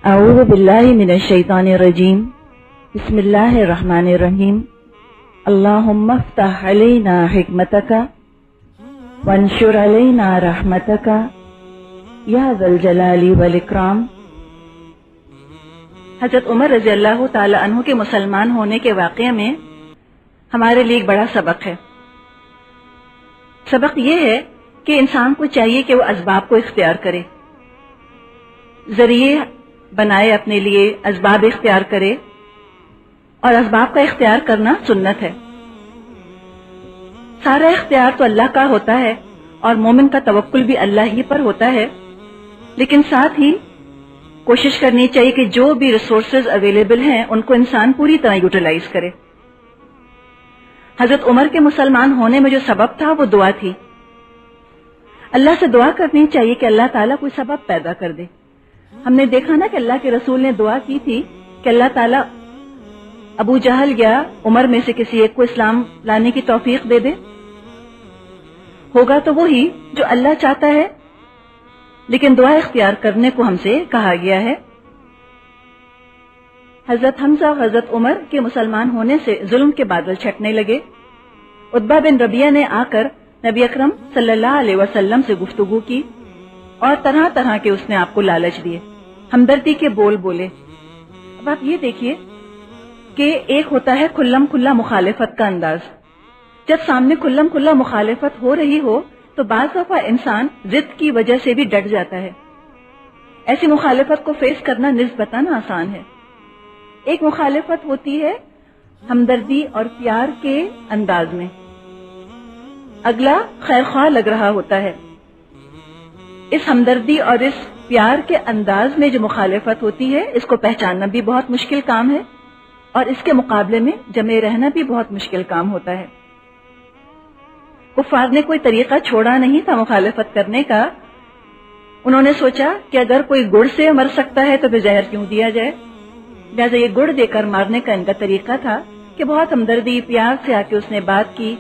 اعوذ باللہ من الشیطان الرجیم بسم اللہ الرحمن الرحیم اللہم افتح علینا حکمتک وانشر علینا رحمتک یا ذا الجلال والاکرام۔ حضرت عمر رضی اللہ تعالی عنہ کے مسلمان ہونے کے واقعے میں ہمارے لیے ایک بڑا سبق ہے۔ سبق یہ ہے کہ انسان کو چاہیے کہ وہ اسباب کو اختیار کرے، ذریعے بنائے اپنے لیے، اسباب اختیار کرے، اور اسباب کا اختیار کرنا سنت ہے۔ سارا اختیار تو اللہ کا ہوتا ہے اور مومن کا توکل بھی اللہ ہی پر ہوتا ہے، لیکن ساتھ ہی کوشش کرنی چاہیے کہ جو بھی ریسورسز اویلیبل ہیں ان کو انسان پوری طرح یوٹیلائز کرے۔ حضرت عمر کے مسلمان ہونے میں جو سبب تھا وہ دعا تھی۔ اللہ سے دعا کرنی چاہیے کہ اللہ تعالیٰ کوئی سبب پیدا کر دے۔ ہم نے دیکھا نا کہ اللہ کے رسول نے دعا کی تھی کہ اللہ تعالیٰ ابو جہل یا عمر میں سے کسی ایک کو اسلام لانے کی توفیق دے دے۔ ہوگا تو وہی جو اللہ چاہتا ہے، لیکن دعا اختیار کرنے کو ہم سے کہا گیا ہے۔ حضرت حمزہ اور حضرت عمر کے مسلمان ہونے سے ظلم کے بادل چھٹنے لگے۔ عتبہ بن ربیعہ نے آ کر نبی اکرم صلی اللہ علیہ وسلم سے گفتگو کی اور طرح طرح کے اس نے آپ کو لالچ دیے، ہمدردی کے بول بولے۔ اب آپ یہ دیکھیے کہ ایک ہوتا ہے کھلم کھلا مخالفت کا انداز۔ جب سامنے کھلم کھلا مخالفت ہو رہی ہو تو بعض دفعہ انسان ضد کی وجہ سے بھی ڈٹ جاتا ہے۔ ایسی مخالفت کو فیس کرنا نسبتاً آسان ہے۔ ایک مخالفت ہوتی ہے ہمدردی اور پیار کے انداز میں، اگلا خیر خواہ لگ رہا ہوتا ہے۔ اس ہمدردی اور اس پیار کے انداز میں جو مخالفت ہوتی ہے اس کو پہچاننا بھی بہت مشکل کام ہے، اور اس کے مقابلے میں جمے رہنا بھی بہت مشکل کام ہوتا ہے۔ کفار نے کوئی طریقہ چھوڑا نہیں تھا مخالفت کرنے کا۔ انہوں نے سوچا کہ اگر کوئی گڑ سے مر سکتا ہے تو پھر زہر کیوں دیا جائے، لہٰذا یہ گڑ دے کر مارنے کا ان کا طریقہ تھا کہ بہت ہمدردی پیار سے آ کے اس نے بات کی،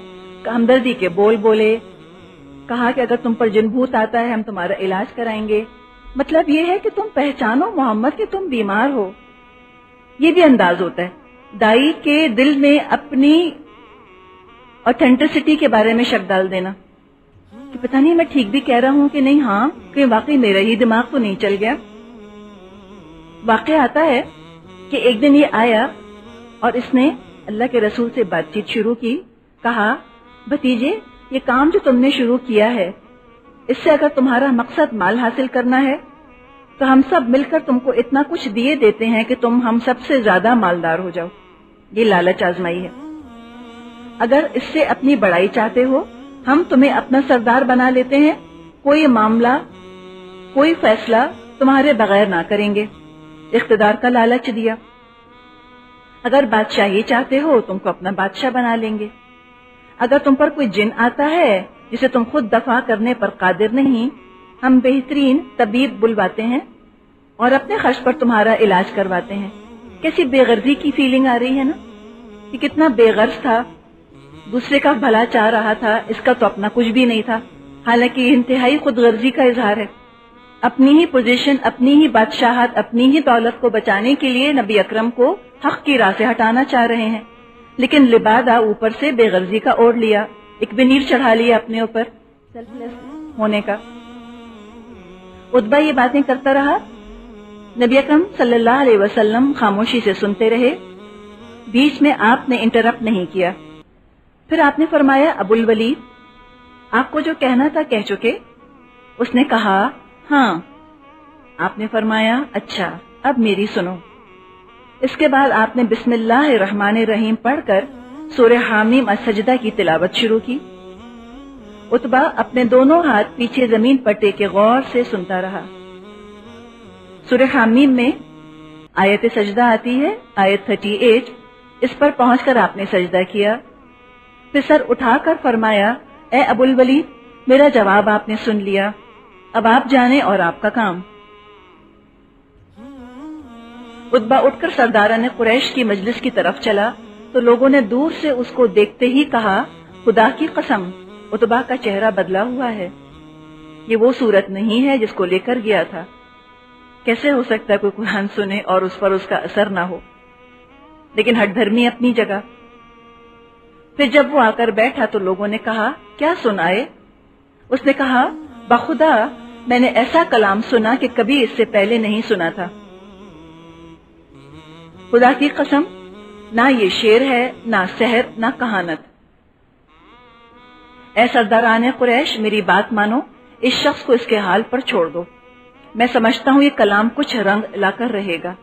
ہمدردی کے بول بولے، کہا کہ اگر تم پر جن بھوت آتا ہے ہم تمہارا علاج کرائیں گے۔ مطلب یہ ہے کہ تم پہچانو محمد کہ تم بیمار ہو۔ یہ بھی انداز ہوتا ہے دائی کے دل میں اپنی اوتھینٹسٹی کے بارے میں شک ڈال دینا کہ پتہ نہیں میں ٹھیک بھی کہہ رہا ہوں کہ نہیں، ہاں کہ واقعی میرا ہی دماغ تو نہیں چل گیا۔ واقعہ آتا ہے کہ ایک دن یہ آیا اور اس نے اللہ کے رسول سے بات چیت شروع کی۔ کہا بھتیجے، یہ کام جو تم نے شروع کیا ہے اس سے اگر تمہارا مقصد مال حاصل کرنا ہے تو ہم سب مل کر تم کو اتنا کچھ دیے دیتے ہیں کہ تم ہم سب سے زیادہ مالدار ہو جاؤ۔ یہ لالچ آزمائی ہے۔ اگر اس سے اپنی بڑائی چاہتے ہو ہم تمہیں اپنا سردار بنا لیتے ہیں، کوئی معاملہ کوئی فیصلہ تمہارے بغیر نہ کریں گے۔ اقتدار کا لالچ دیا۔ اگر بادشاہی چاہتے ہو تم کو اپنا بادشاہ بنا لیں گے۔ اگر تم پر کوئی جن آتا ہے جسے تم خود دفع کرنے پر قادر نہیں، ہم بہترین طبیب بلواتے ہیں اور اپنے خرچ پر تمہارا علاج کرواتے ہیں۔ کیسی بے غرضی کی فیلنگ آ رہی ہے نا، کہ کتنا بے غرض تھا، دوسرے کا بھلا چاہ رہا تھا، اس کا تو اپنا کچھ بھی نہیں تھا۔ حالانکہ یہ انتہائی خود غرضی کا اظہار ہے۔ اپنی ہی پوزیشن، اپنی ہی بادشاہت، اپنی ہی دولت کو بچانے کے لیے نبی اکرم کو حق کی راہ سے ہٹانا چاہ رہے ہیں، لیکن لبادہ اوپر سے بے غرضی کا اوڑھ لیا، ایک ونیر چڑھا لیا اپنے اوپر سیلف لیس ہونے کا۔ عتبہ یہ باتیں کرتا رہا، نبی اکرم صلی اللہ علیہ وسلم خاموشی سے سنتے رہے، بیچ میں آپ نے انٹرپٹ نہیں کیا۔ پھر آپ نے فرمایا ابو الولید، آپ کو جو کہنا تھا کہہ چکے؟ اس نے کہا ہاں۔ آپ نے فرمایا اچھا اب میری سنو۔ اس کے بعد آپ نے بسم اللہ الرحمن الرحیم پڑھ کر سورہ حامیم السجدہ کی تلاوت شروع کی۔ عتبہ اپنے دونوں ہاتھ پیچھے زمین پر ٹیکے غور سے سنتا رہا۔ سورہ حامیم میں آیت سجدہ آتی ہے، آیت 38، اس پر پہنچ کر آپ نے سجدہ کیا، پھر سر اٹھا کر فرمایا اے ابو الولید، میرا جواب آپ نے سن لیا، اب آپ جانیں اور آپ کا کام۔ عتبہ اٹھ کر سرداران قریش کی مجلس کی طرف چلا تو لوگوں نے دور سے اس کو دیکھتے ہی کہا خدا کی قسم عتبہ کا چہرہ بدلا ہوا ہے، یہ وہ صورت نہیں ہے جس کو لے کر گیا تھا۔ کیسے ہو سکتا ہے کوئی قرآن سنے اور اس پر اس کا اثر نہ ہو؟ لیکن ہٹ دھرمی اپنی جگہ. پھر جب وہ آ کر بیٹھا تو لوگوں نے کہا کیا سنائے؟ اس نے کہا بخدا میں نے ایسا کلام سنا کہ کبھی اس سے پہلے نہیں سنا تھا. خدا کی قسم نہ یہ شعر ہے، نہ سحر، نہ کہانت. اے سرداران قریش میری بات مانو، اس شخص کو اس کے حال پر چھوڑ دو. میں سمجھتا ہوں یہ کلام کچھ رنگ لا کر رہے گا.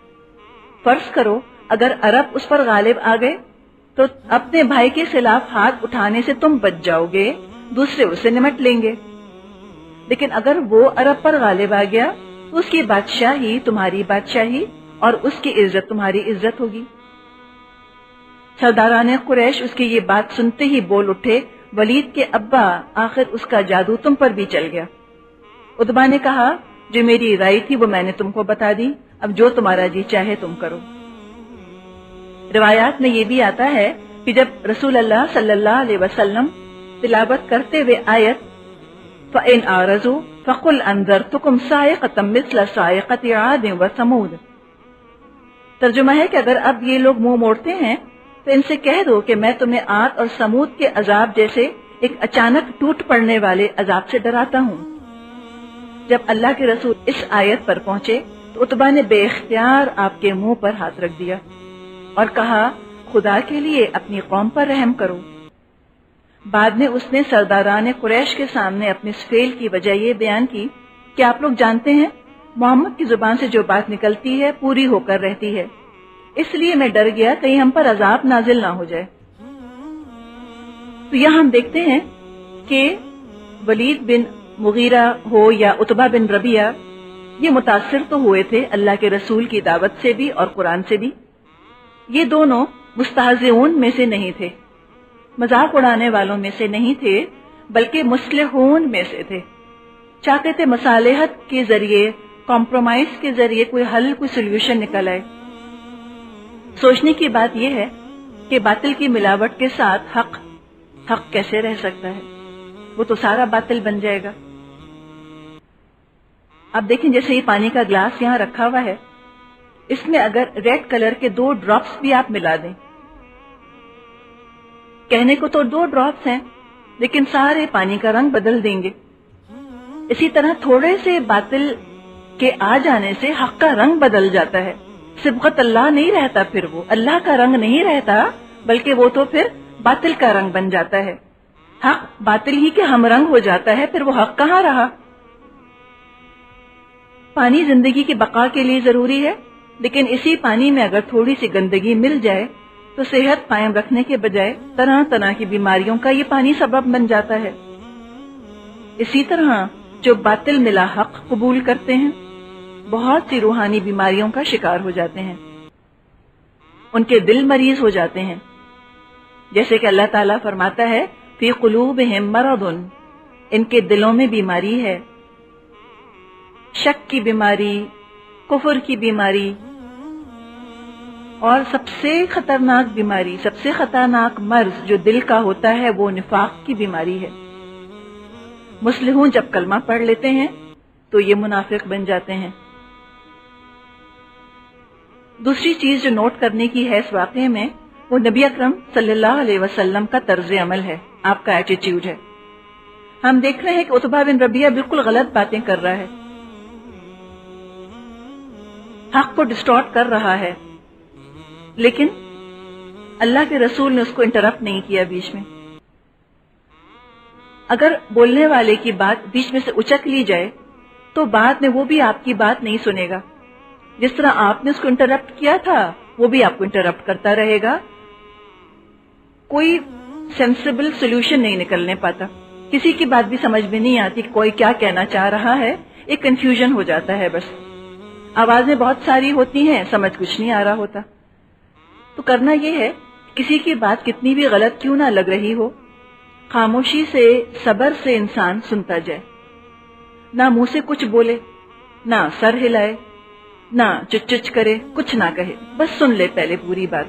فرض کرو اگر عرب اس پر غالب آ گئے تو اپنے بھائی کے خلاف ہاتھ اٹھانے سے تم بچ جاؤ گے، دوسرے اسے نمٹ لیں گے. لیکن اگر وہ عرب پر غالب آ گیا تو اس کی بادشاہی تمہاری بادشاہی اور اس کی عزت تمہاری عزت ہوگی. سرداران قریش اس کی یہ بات سنتے ہی بول اٹھے ولید کے ابا آخر اس کا جادو تم پر بھی چل گیا. عتبہ نے کہا جو میری رائے تھی وہ میں نے تم کو بتا دی، اب جو تمہارا جی چاہے تم کرو. روایات میں یہ بھی آتا ہے کہ جب رسول اللہ صلی اللہ علیہ وسلم تلاوت کرتے ہوئے آیت فَإِنْ أَعْرَضُوا فَقُلْ أَنذَرْتُكُمْ صَاعِقَةً مِثْلَ صَاعِقَةِ عَادٍ وَثَمُودَ، ترجمہ ہے کہ اگر اب یہ لوگ منہ موڑتے ہیں تو ان سے کہہ دو کہ میں تمہیں عاد اور سمود کے عذاب جیسے ایک اچانک ٹوٹ پڑنے والے عذاب سے ڈراتا ہوں. جب اللہ کے رسول اس آیت پر پہنچے تو عتبہ نے بے اختیار آپ کے منہ پر ہاتھ رکھ دیا اور کہا خدا کے لیے اپنی قوم پر رحم کرو. بعد میں اس نے سرداران قریش کے سامنے اپنے اس فعل کی وجہ یہ بیان کی کہ آپ لوگ جانتے ہیں محمد کی زبان سے جو بات نکلتی ہے پوری ہو کر رہتی ہے، اس لیے میں ڈر گیا کہیں ہم پر عذاب نازل نہ ہو جائے. تو یہاں ہم دیکھتے ہیں کہ ولید بن مغیرہ ہو یا عتبہ بن ربیعہ یہ متاثر تو ہوئے تھے اللہ کے رسول کی دعوت سے بھی اور قرآن سے بھی. یہ دونوں مستہزئون میں سے نہیں تھے، مذاق اڑانے والوں میں سے نہیں تھے، بلکہ مصلحون میں سے تھے. چاہتے تھے مصالحت کے ذریعے، کمپرومائز کے ذریعے کوئی حل، کوئی سولوشن نکل آئے. سوچنے کی بات یہ ہے کہ باطل کی ملاوٹ کے ساتھ حق کیسے رہ سکتا ہے؟ وہ تو سارا باطل بن جائے گا. اب دیکھیں جیسے یہ پانی کا گلاس یہاں رکھا ہوا ہے، اس میں اگر ریڈ کلر کے 2 ڈراپس بھی آپ ملا دیں، کہنے کو تو 2 ڈراپس ہیں لیکن سارے پانی کا رنگ بدل دیں گے. اسی طرح تھوڑے سے باطل کے آ جانے سے حق کا رنگ بدل جاتا ہے. صبغت اللہ نہیں رہتا، پھر وہ اللہ کا رنگ نہیں رہتا بلکہ وہ تو پھر باطل کا رنگ بن جاتا ہے. حق باطل ہی کے ہم رنگ ہو جاتا ہے، پھر وہ حق کہاں رہا؟ پانی زندگی کی بقا کے لیے ضروری ہے، لیکن اسی پانی میں اگر تھوڑی سی گندگی مل جائے تو صحت قائم رکھنے کے بجائے طرح طرح کی بیماریوں کا یہ پانی سبب بن جاتا ہے. اسی طرح جو باطل ملا حق قبول کرتے ہیں بہت سی روحانی بیماریوں کا شکار ہو جاتے ہیں، ان کے دل مریض ہو جاتے ہیں. جیسے کہ اللہ تعالیٰ فرماتا ہے فی قلوبہم مرض، ان کے دلوں میں بیماری ہے، شک کی بیماری، کفر کی بیماری، اور سب سے خطرناک بیماری، سب سے خطرناک مرض جو دل کا ہوتا ہے وہ نفاق کی بیماری ہے. مصلحون جب کلمہ پڑھ لیتے ہیں تو یہ منافق بن جاتے ہیں. دوسری چیز جو نوٹ کرنے کی ہے اس واقعے میں وہ نبی اکرم صلی اللہ علیہ وسلم کا طرز عمل ہے، آپ کا ایٹیٹیوڈ ہے. ہم دیکھ رہے ہیں کہ عتبہ بن ربیعہ بالکل غلط باتیں کر رہا ہے، حق کو ڈسٹارٹ کر رہا ہے، لیکن اللہ کے رسول نے اس کو انٹرپٹ نہیں کیا بیچ میں. اگر بولنے والے کی بات بیچ میں سے اچک لی جائے تو بعد میں وہ بھی آپ کی بات نہیں سنے گا. جس طرح آپ نے اس کو انٹرپٹ کیا تھا وہ بھی آپ کو انٹرپٹ کرتا رہے گا. کوئی سینسیبل سولوشن نہیں نکلنے پاتا، کسی کی بات بھی سمجھ میں نہیں آتی کوئی کیا کہنا چاہ رہا ہے، ایک کنفیوژن ہو جاتا ہے. بس آوازیں بہت ساری ہوتی ہیں، سمجھ کچھ نہیں آ رہا ہوتا. تو کرنا یہ ہے کسی کی بات کتنی بھی غلط کیوں نہ لگ رہی ہو، خاموشی سے، صبر سے انسان سنتا جائے، نہ منہ سے کچھ بولے، نہ سر ہلائے، نہ چچ کرے، کچھ نہ کہے، بس سن لے پہلے پوری بات.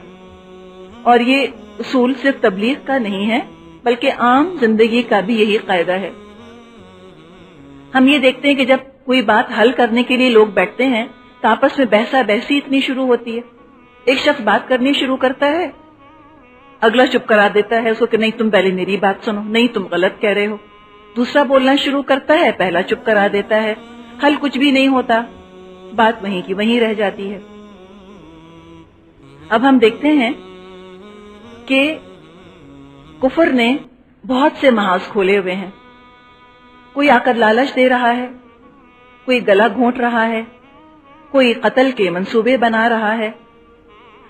اور یہ اصول صرف تبلیغ کا نہیں ہے بلکہ عام زندگی کا بھی یہی قاعدہ ہے. ہم یہ دیکھتے ہیں کہ جب کوئی بات حل کرنے کے لیے لوگ بیٹھتے ہیں تو آپس میں بحثا بحثی اتنی شروع ہوتی ہے. ایک شخص بات کرنی شروع کرتا ہے, اگلا چپ کرا دیتا ہے اس کو کہ نہیں تم پہلے میری بات سنو, نہیں تم غلط کہہ رہے ہو. دوسرا بولنا شروع کرتا ہے, پہلا چپ کرا دیتا ہے. حل کچھ بھی نہیں ہوتا, بات وہیں کی وہیں رہ جاتی ہے. اب ہم دیکھتے ہیں کہ کفر نے بہت سے محاذ کھولے ہوئے ہیں. کوئی آ کر لالچ دے رہا ہے, کوئی گلا گھونٹ رہا ہے, کوئی قتل کے منصوبے بنا رہا ہے.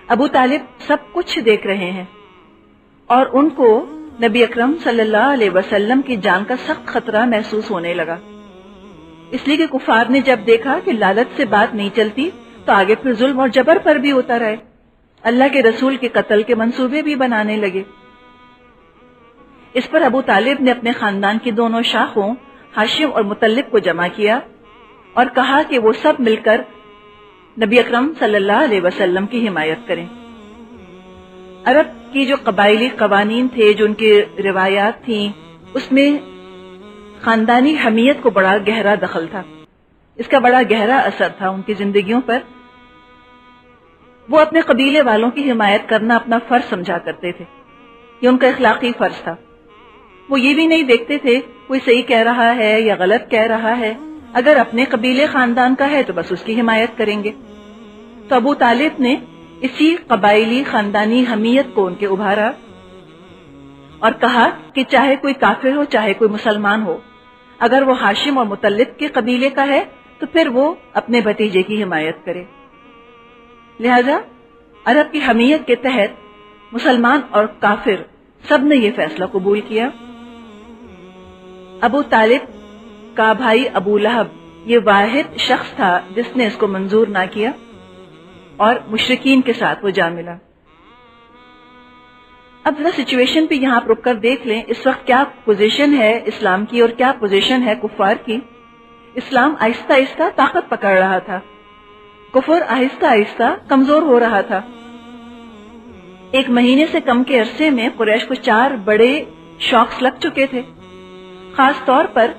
ابو طالب سب کچھ دیکھ رہے ہیں اور ان کو نبی اکرم صلی اللہ علیہ وسلم کی جان کا سخت خطرہ محسوس ہونے لگا. اس لیے کہ کفار نے جب دیکھا کہ لالچ سے بات نہیں چلتی تو آگے پھر ظلم اور جبر پر بھی اتر آئے, اللہ کے رسول کے قتل کے منصوبے بھی بنانے لگے. اس پر ابو طالب نے اپنے خاندان کی دونوں شاخوں ہاشم اور مطلب کو جمع کیا اور کہا کہ وہ سب مل کر نبی اکرم صلی اللہ علیہ وسلم کی حمایت کریں. عرب کی جو قبائلی قوانین تھے, جو ان کی روایات تھیں, اس میں خاندانی حمیت کو بڑا گہرا دخل تھا. اس کا بڑا گہرا اثر تھا ان کی زندگیوں پر. وہ اپنے قبیلے والوں کی حمایت کرنا اپنا فرض سمجھا کرتے تھے, یہ ان کا اخلاقی فرض تھا. وہ یہ بھی نہیں دیکھتے تھے کوئی صحیح کہہ رہا ہے یا غلط کہہ رہا ہے, اگر اپنے قبیلے خاندان کا ہے تو بس اس کی حمایت کریں گے. تو ابو طالب نے اسی قبائلی خاندانی حمیت کو ان کے ابھارا اور کہا کہ چاہے کوئی کافر ہو چاہے کوئی مسلمان ہو, اگر وہ ہاشم اور مطلب کے قبیلے کا ہے تو پھر وہ اپنے بھتیجے کی حمایت کرے. لہذا عرب کی حمیت کے تحت مسلمان اور کافر سب نے یہ فیصلہ قبول کیا. ابو طالب کا بھائی ابو لہب یہ واحد شخص تھا جس نے اس کو منظور نہ کیا اور مشرکین کے ساتھ وہ جا ملا. اب ذرا سچویشن پہ یہاں رک کر دیکھ لیں اس وقت کیا پوزیشن ہے اسلام کی اور کیا پوزیشن ہے کفار کی. اسلام آہستہ آہستہ طاقت پکڑ رہا تھا, کفر آہستہ آہستہ کمزور ہو رہا تھا. 1 مہینے سے کم کے عرصے میں قریش کو 4 بڑے شاکس لگ چکے تھے. خاص طور پر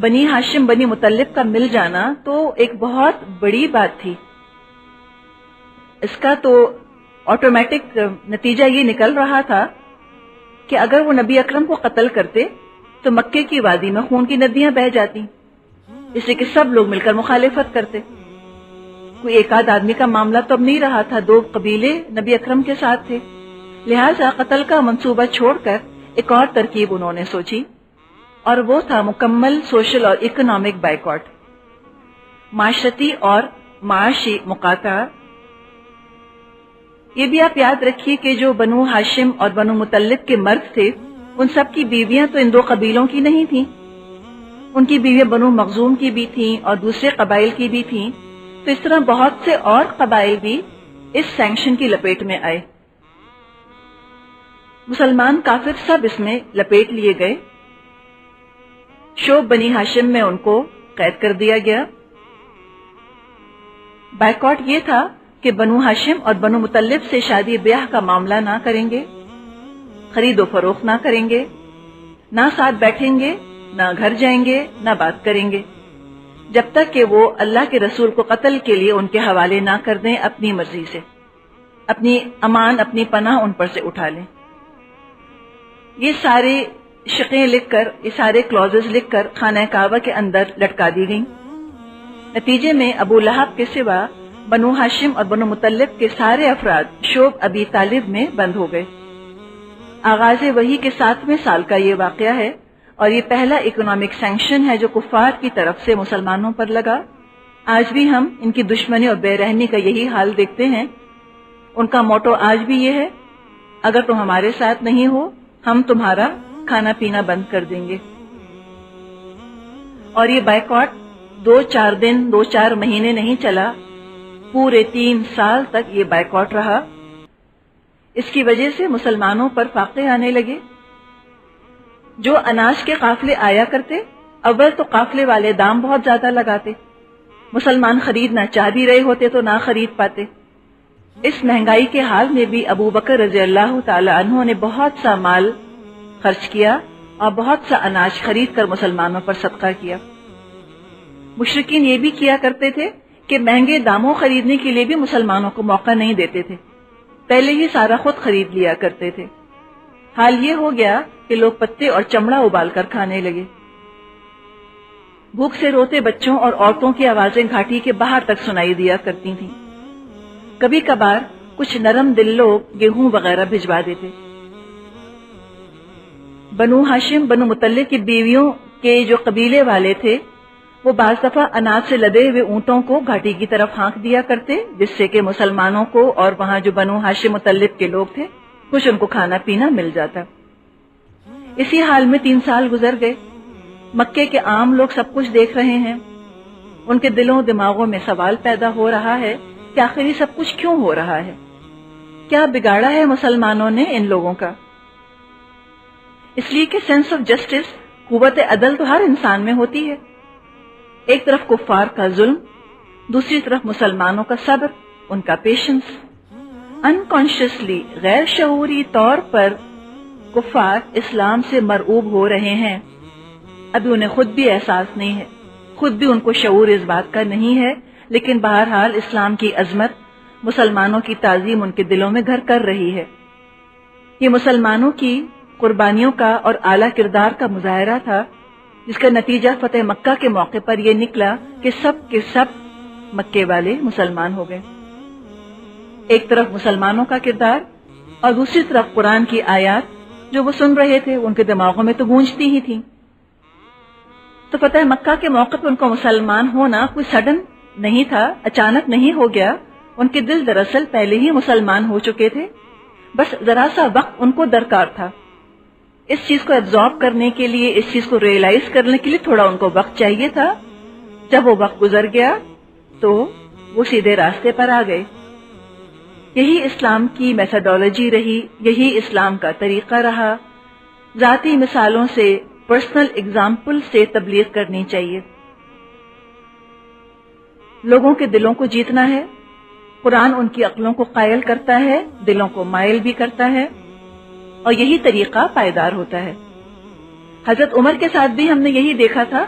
بنی ہاشم بنی مطلب کا مل جانا تو ایک بہت بڑی بات تھی. اس کا تو آٹومیٹک نتیجہ یہ نکل رہا تھا کہ اگر وہ نبی اکرم کو قتل کرتے تو مکے کی وادی میں خون کی ندیاں بہہ جاتی, اس لیے کہ سب لوگ مل کر مخالفت کرتے. کوئی ایک آدھ آدمی کا معاملہ تو اب نہیں رہا تھا, 2 قبیلے نبی اکرم کے ساتھ تھے. لہٰذا قتل کا منصوبہ چھوڑ کر ایک اور ترکیب انہوں نے سوچی اور وہ تھا مکمل سوشل اور اکنامک بائیکاٹ, معاشرتی اور معاشی مقاطعہ. یہ بھی آپ یاد رکھیے کہ جو بنو ہاشم اور بنو مطلب کے مرد تھے ان سب کی بیویاں تو ان 2 قبیلوں کی نہیں تھیں, ان کی بیویاں بنو مخزوم کی بھی تھیں اور دوسرے قبائل کی بھی تھیں. تو اس طرح بہت سے اور قبائل بھی اس سینکشن کی لپیٹ میں آئے. مسلمان کافر سب اس میں لپیٹ لیے گئے. شعب بنی ہاشم میں ان کو قید کر دیا گیا. بائیکاٹ یہ تھا کہ بنو ہاشم اور بنو مطلب سے شادی بیاہ کا معاملہ نہ کریں گے, خرید و فروخت نہ کریں گے, نہ ساتھ بیٹھیں گے, نہ گھر جائیں گے, نہ بات کریں گے, جب تک کہ وہ اللہ کے رسول کو قتل کے لیے ان کے حوالے نہ کر دیں اپنی مرضی سے, اپنی امان اپنی پناہ ان پر سے اٹھا لیں. یہ سارے شقیں لکھ کر, یہ سارے کلوزز لکھ کر خانہ کعبہ کے اندر لٹکا دی گئیں. نتیجے میں ابو لہب کے سوا بنو ہاشم اور بنو مطلب کے سارے افراد شعب ابی طالب میں بند ہو گئے. آغاز وحی کے 7ویں سال کا یہ واقعہ ہے اور یہ پہلا اکنامک سینکشن ہے جو کفار کی طرف سے مسلمانوں پر لگا. آج بھی ہم ان کی دشمنی اور بے رحمی کا یہی حال دیکھتے ہیں. ان کا موٹو آج بھی یہ ہے, اگر تم ہمارے ساتھ نہیں ہو ہم تمہارا کھانا پینا بند کر دیں گے. اور یہ بائیکاٹ 2-4 دن 2-4 مہینے نہیں چلا, پورے 3 سال تک یہ بائیکاٹ رہا. اس کی وجہ سے مسلمانوں پر فاقے آنے لگے. جو اناج کے قافلے آیا کرتے, اول تو قافلے والے دام بہت زیادہ لگاتے, مسلمان خریدنا چاہ بھی رہے ہوتے تو نہ خرید پاتے. اس مہنگائی کے حال میں بھی ابو بکر رضی اللہ تعالی عنہ نے بہت سا مال خرچ کیا اور بہت سا اناج خرید کر مسلمانوں پر صدقہ کیا. مشرکین یہ بھی کیا کرتے تھے کہ مہنگے داموں خریدنے کے لیے بھی مسلمانوں کو موقع نہیں دیتے تھے، پہلے ہی سارا خود خرید لیا کرتے تھے۔ حال یہ ہو گیا کہ لوگ پتے اور چمڑا ابال کر کھانے لگے۔ بھوک سے روتے بچوں اور عورتوں کی آوازیں گھاٹی کے باہر تک سنائی دیا کرتی تھیں۔ کبھی کبھار کچھ نرم دل لوگ گیہوں وغیرہ بھجوا دیتے۔ بنو ہاشم بنو مطلب کی بیویوں کے جو قبیلے والے تھے وہ بعض دفعہ اناج سے لدے ہوئے اونٹوں کو گھاٹی کی طرف ہانک دیا کرتے، جس سے کہ مسلمانوں کو اور وہاں جو بنو ہاشم مطلب کے لوگ تھے کچھ ان کو کھانا پینا مل جاتا۔ اسی حال میں 3 سال گزر گئے۔ مکے کے عام لوگ سب کچھ دیکھ رہے ہیں۔ ان کے دلوں دماغوں میں سوال پیدا ہو رہا ہے کہ آخر یہ سب کچھ کیوں ہو رہا ہے؟ کیا بگاڑا ہے مسلمانوں نے ان لوگوں کا؟ اس لیے کہ سینس آف جسٹس، قوت عدل تو ہر انسان میں ہوتی ہے۔ ایک طرف کفار کا ظلم، دوسری طرف مسلمانوں کا صبر، ان کا پیشنس۔ انکانشیسلی، غیر شعوری طور پر کفار اسلام سے مرعوب ہو رہے ہیں۔ ابھی انہیں خود بھی احساس نہیں ہے، خود بھی ان کو شعور اس بات کا نہیں ہے، لیکن بہرحال اسلام کی عظمت، مسلمانوں کی تعظیم ان کے دلوں میں گھر کر رہی ہے۔ یہ مسلمانوں کی قربانیوں کا اور اعلیٰ کردار کا مظاہرہ تھا، جس کا نتیجہ فتح مکہ کے موقع پر یہ نکلا کہ سب کے سب مکے والے مسلمان ہو گئے۔ ایک طرف مسلمانوں کا کردار اور دوسری طرف قرآن کی آیات جو وہ سن رہے تھے ان کے دماغوں میں تو گونجتی ہی تھیں۔ تو فتح مکہ کے موقع پر ان کو مسلمان ہونا کوئی سڈن نہیں تھا، اچانک نہیں ہو گیا۔ ان کے دل دراصل پہلے ہی مسلمان ہو چکے تھے، بس ذرا سا وقت ان کو درکار تھا۔ اس چیز کو ایبزارب کرنے کے لیے، اس چیز کو ریئلائز کرنے کے لیے تھوڑا ان کو وقت چاہیے تھا۔ جب وہ وقت گزر گیا تو وہ سیدھے راستے پر آ گئے۔ یہی اسلام کی میتھڈالوجی رہی، یہی اسلام کا طریقہ رہا۔ ذاتی مثالوں سے، پرسنل اگزامپل سے تبلیغ کرنی چاہیے۔ لوگوں کے دلوں کو جیتنا ہے۔ قرآن ان کی عقلوں کو قائل کرتا ہے، دلوں کو مائل بھی کرتا ہے، اور یہی طریقہ پائیدار ہوتا ہے۔ حضرت عمر کے ساتھ بھی ہم نے یہی دیکھا تھا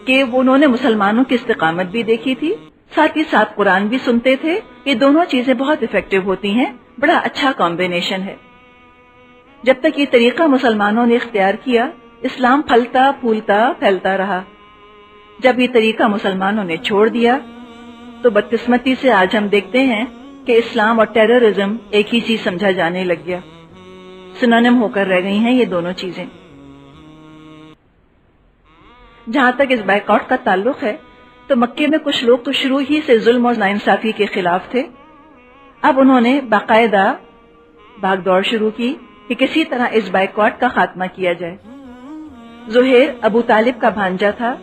کہ انہوں نے مسلمانوں کی استقامت بھی دیکھی تھی، ساتھ ہی ساتھ قرآن بھی سنتے تھے۔ یہ دونوں چیزیں بہت افیکٹو ہوتی ہیں، بڑا اچھا کمبینیشن ہے۔ جب تک یہ طریقہ مسلمانوں نے اختیار کیا، اسلام پھلتا پھولتا پھیلتا رہا۔ جب یہ طریقہ مسلمانوں نے چھوڑ دیا تو بدقسمتی سے آج ہم دیکھتے ہیں کہ اسلام اور ٹیررزم ایک ہی چیز سمجھا جانے لگ گیا، سنونیم ہو کر رہ گئی ہیں یہ دونوں چیزیں۔ جہاں تک اس بائیکاٹ کا تعلق ہے تو مکے میں کچھ لوگ تو شروع ہی سے ظلم اور ناانصافی کے خلاف تھے۔ اب انہوں نے باقاعدہ بھاگ دوڑ شروع کی کہ کسی طرح اس بائیکاٹ کا خاتمہ کیا جائے۔ زہیر ابو طالب کا بھانجا تھا۔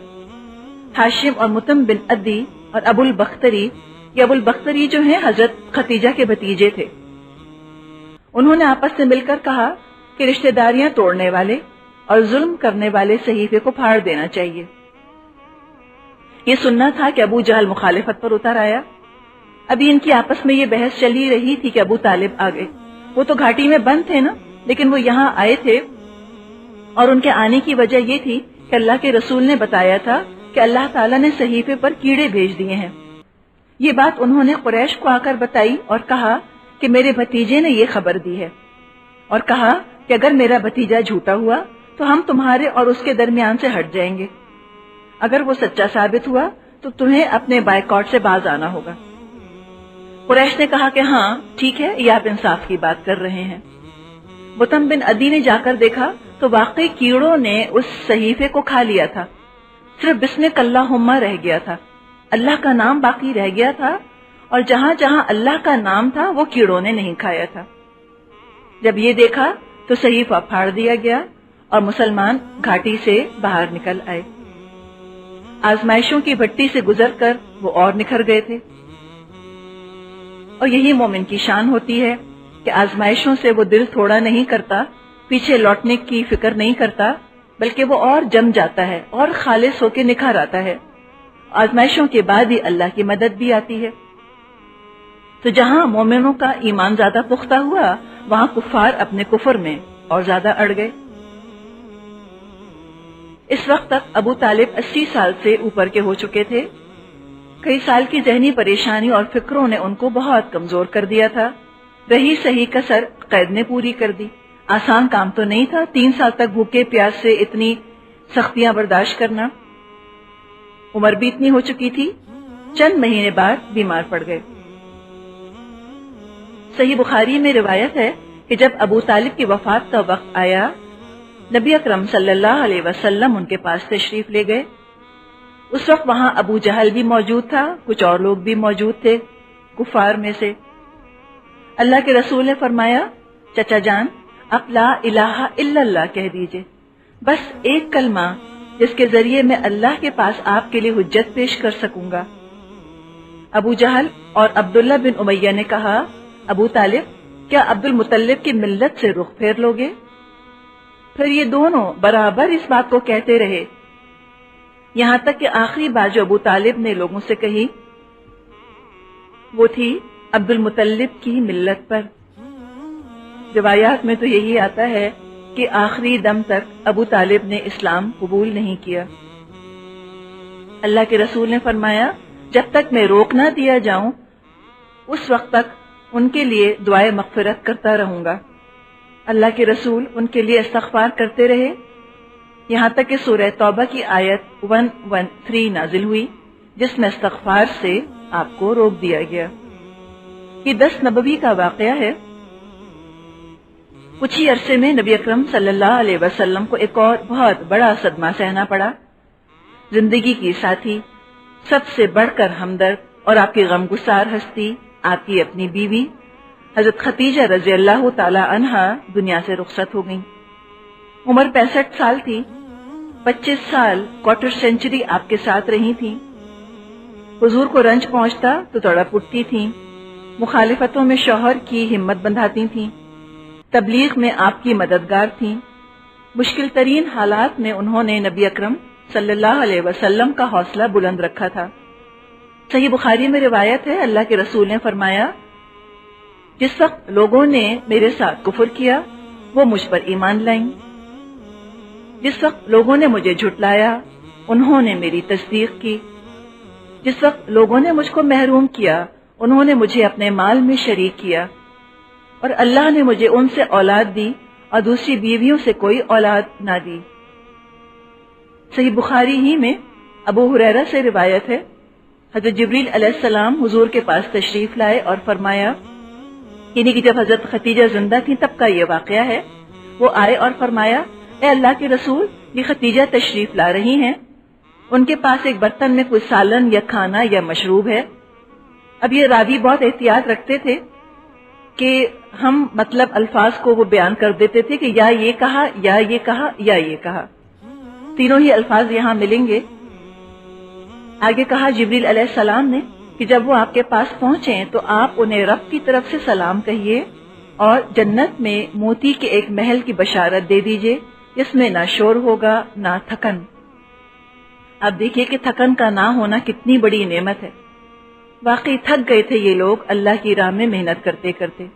ہاشم اور متم بن عدی اور ابو البختری، یہ ابو البختری جو ہیں حضرت ختیجہ کے بھتیجے تھے، انہوں نے آپس سے مل کر کہا کہ رشتہ داریاں توڑنے والے اور ظلم کرنے والے صحیفے کو پھاڑ دینا چاہیے۔ یہ سننا تھا کہ ابو جہل مخالفت پر اتر آیا۔ ابھی ان کی آپس میں یہ بحث چلی رہی تھی کہ ابو طالب آ گئے۔ وہ تو گھاٹی میں بند تھے نا، لیکن وہ یہاں آئے تھے، اور ان کے آنے کی وجہ یہ تھی کہ اللہ کے رسول نے بتایا تھا کہ اللہ تعالیٰ نے صحیفے پر کیڑے بھیج دیے ہیں۔ یہ بات انہوں نے قریش کو آ کر بتائی اور کہا کہ میرے بھتیجے نے یہ خبر دی ہے، اور کہا کہ اگر میرا بھتیجا جھوٹا ہوا تو ہم تمہارے اور اس کے درمیان سے ہٹ جائیں گے، اگر وہ سچا ثابت ہوا تو تمہیں اپنے بائیکاٹ سے باز آنا ہوگا۔ قریش نے کہا کہ ہاں ٹھیک ہے، یہ آپ انصاف کی بات کر رہے ہیں۔ متم بن عدی نے جا کر دیکھا تو واقعی کیڑوں نے اس صحیفے کو کھا لیا تھا، صرف بسمک اللہم رہ گیا تھا، اللہ کا نام باقی رہ گیا تھا، اور جہاں جہاں اللہ کا نام تھا وہ کیڑوں نے نہیں کھایا تھا۔ جب یہ دیکھا تو صحیفہ پھاڑ دیا گیا اور مسلمان گھاٹی سے باہر نکل آئے۔ آزمائشوں کی بھٹی سے گزر کر وہ اور نکھر گئے تھے، اور یہی مومن کی شان ہوتی ہے کہ آزمائشوں سے وہ دل تھوڑا نہیں کرتا، پیچھے لوٹنے کی فکر نہیں کرتا، بلکہ وہ اور جم جاتا ہے اور خالص ہو کے نکھر آتا ہے۔ آزمائشوں کے بعد ہی اللہ کی مدد بھی آتی ہے۔ تو جہاں مومنوں کا ایمان زیادہ پختہ ہوا، وہاں کفار اپنے کفر میں اور زیادہ اڑ گئے۔ اس وقت تک ابو طالب 80 سال سے اوپر کے ہو چکے تھے۔ کئی سال کی ذہنی پریشانی اور فکروں نے ان کو بہت کمزور کر دیا تھا۔ رہی صحیح کسر قید نے پوری کر دی۔ آسان کام تو نہیں تھا 3 سال تک بھوکے پیاس سے اتنی سختیاں برداشت کرنا۔ عمر بھی اتنی ہو چکی تھی، چند مہینے بعد بیمار پڑ گئے۔ صحیح بخاری میں روایت ہے کہ جب ابو طالب کی وفات کا وقت آیا، نبی اکرم صلی اللہ علیہ وسلم ان کے پاس تشریف لے گئے۔ اس وقت وہاں ابو جہل بھی موجود تھا، کچھ اور لوگ بھی موجود تھے کفار میں سے۔ اللہ کے رسول نے فرمایا، چچا جان آپ لا الہ الا اللہ کہہ دیجئے، بس ایک کلمہ جس کے ذریعے میں اللہ کے پاس آپ کے لیے حجت پیش کر سکوں گا۔ ابو جہل اور عبداللہ بن امیہ نے کہا، ابو طالب کیا عبد المطلب کی ملت سے رخ پھیر لوگے؟ پھر یہ دونوں برابر اس بات کو کہتے رہے، یہاں تک کہ آخری بات جو ابو طالب نے لوگوں سے کہی وہ تھی عبد المطلب کی ملت پر۔ روایات میں تو یہی آتا ہے کہ آخری دم تک ابو طالب نے اسلام قبول نہیں کیا۔ اللہ کے رسول نے فرمایا، جب تک میں روک نہ دیا جاؤں اس وقت تک ان کے لیے دعائے مغفرت کرتا رہوں گا۔ اللہ کے رسول ان کے لیے استغفار کرتے رہے، یہاں تک کہ سورہ توبہ کی آیت 113 نازل ہوئی، جس میں استغفار سے آپ کو روک دیا گیا۔ یہ 10 نبوی کا واقعہ ہے۔ کچھ ہی عرصے میں نبی اکرم صلی اللہ علیہ وسلم کو ایک اور بہت بڑا صدمہ سہنا پڑا۔ زندگی کی ساتھی، سب سے بڑھ کر ہمدرد اور آپ کی غمگسار ہستی، آپ کی اپنی بیوی حضرت خدیجہ رضی اللہ تعالی عنہا دنیا سے رخصت ہو گئیں۔ عمر 65 سال تھی، 25 سال کوارٹر سینچری آپ کے ساتھ رہی تھیں۔ حضور کو رنج پہنچتا تو تڑپ اٹھتی تھیں، مخالفتوں میں شوہر کی ہمت بندھاتی تھیں، تبلیغ میں آپ کی مددگار تھیں۔ مشکل ترین حالات میں انہوں نے نبی اکرم صلی اللہ علیہ وسلم کا حوصلہ بلند رکھا تھا۔ صحیح بخاری میں روایت ہے، اللہ کے رسول نے فرمایا، جس وقت لوگوں نے میرے ساتھ کفر کیا وہ مجھ پر ایمان لائیں، جس وقت لوگوں نے مجھے جھٹلایا انہوں نے میری تصدیق کی، جس وقت لوگوں نے مجھ کو محروم کیا انہوں نے مجھے اپنے مال میں شریک کیا، اور اللہ نے مجھے ان سے اولاد دی اور دوسری بیویوں سے کوئی اولاد نہ دی۔ صحیح بخاری ہی میں ابو ہریرہ سے روایت ہے، حضرت جبریل علیہ السلام حضور کے پاس تشریف لائے اور فرمایا، یعنی کہ جب حضرت خدیجہ زندہ تھیں تب کا یہ واقعہ ہے، وہ آئے اور فرمایا، اے اللہ کے رسول، یہ خدیجہ تشریف لا رہی ہیں، ان کے پاس ایک برتن میں کوئی سالن یا کھانا یا مشروب ہے۔ اب یہ راوی بہت احتیاط رکھتے تھے کہ ہم مطلب الفاظ کو وہ بیان کر دیتے تھے کہ یا یہ کہا یا یہ کہا یا یہ کہا، تینوں ہی الفاظ یہاں ملیں گے۔ آگے کہا جبریل علیہ السلام نے کہ جب وہ آپ کے پاس پہنچیں تو آپ انہیں رب کی طرف سے سلام کہیے اور جنت میں موتی کے ایک محل کی بشارت دے دیجئے، جس میں نہ شور ہوگا نہ تھکن۔ اب دیکھیے کہ تھکن کا نہ ہونا کتنی بڑی نعمت ہے۔ واقعی تھک گئے تھے یہ لوگ اللہ کی راہ میں محنت کرتے کرتے۔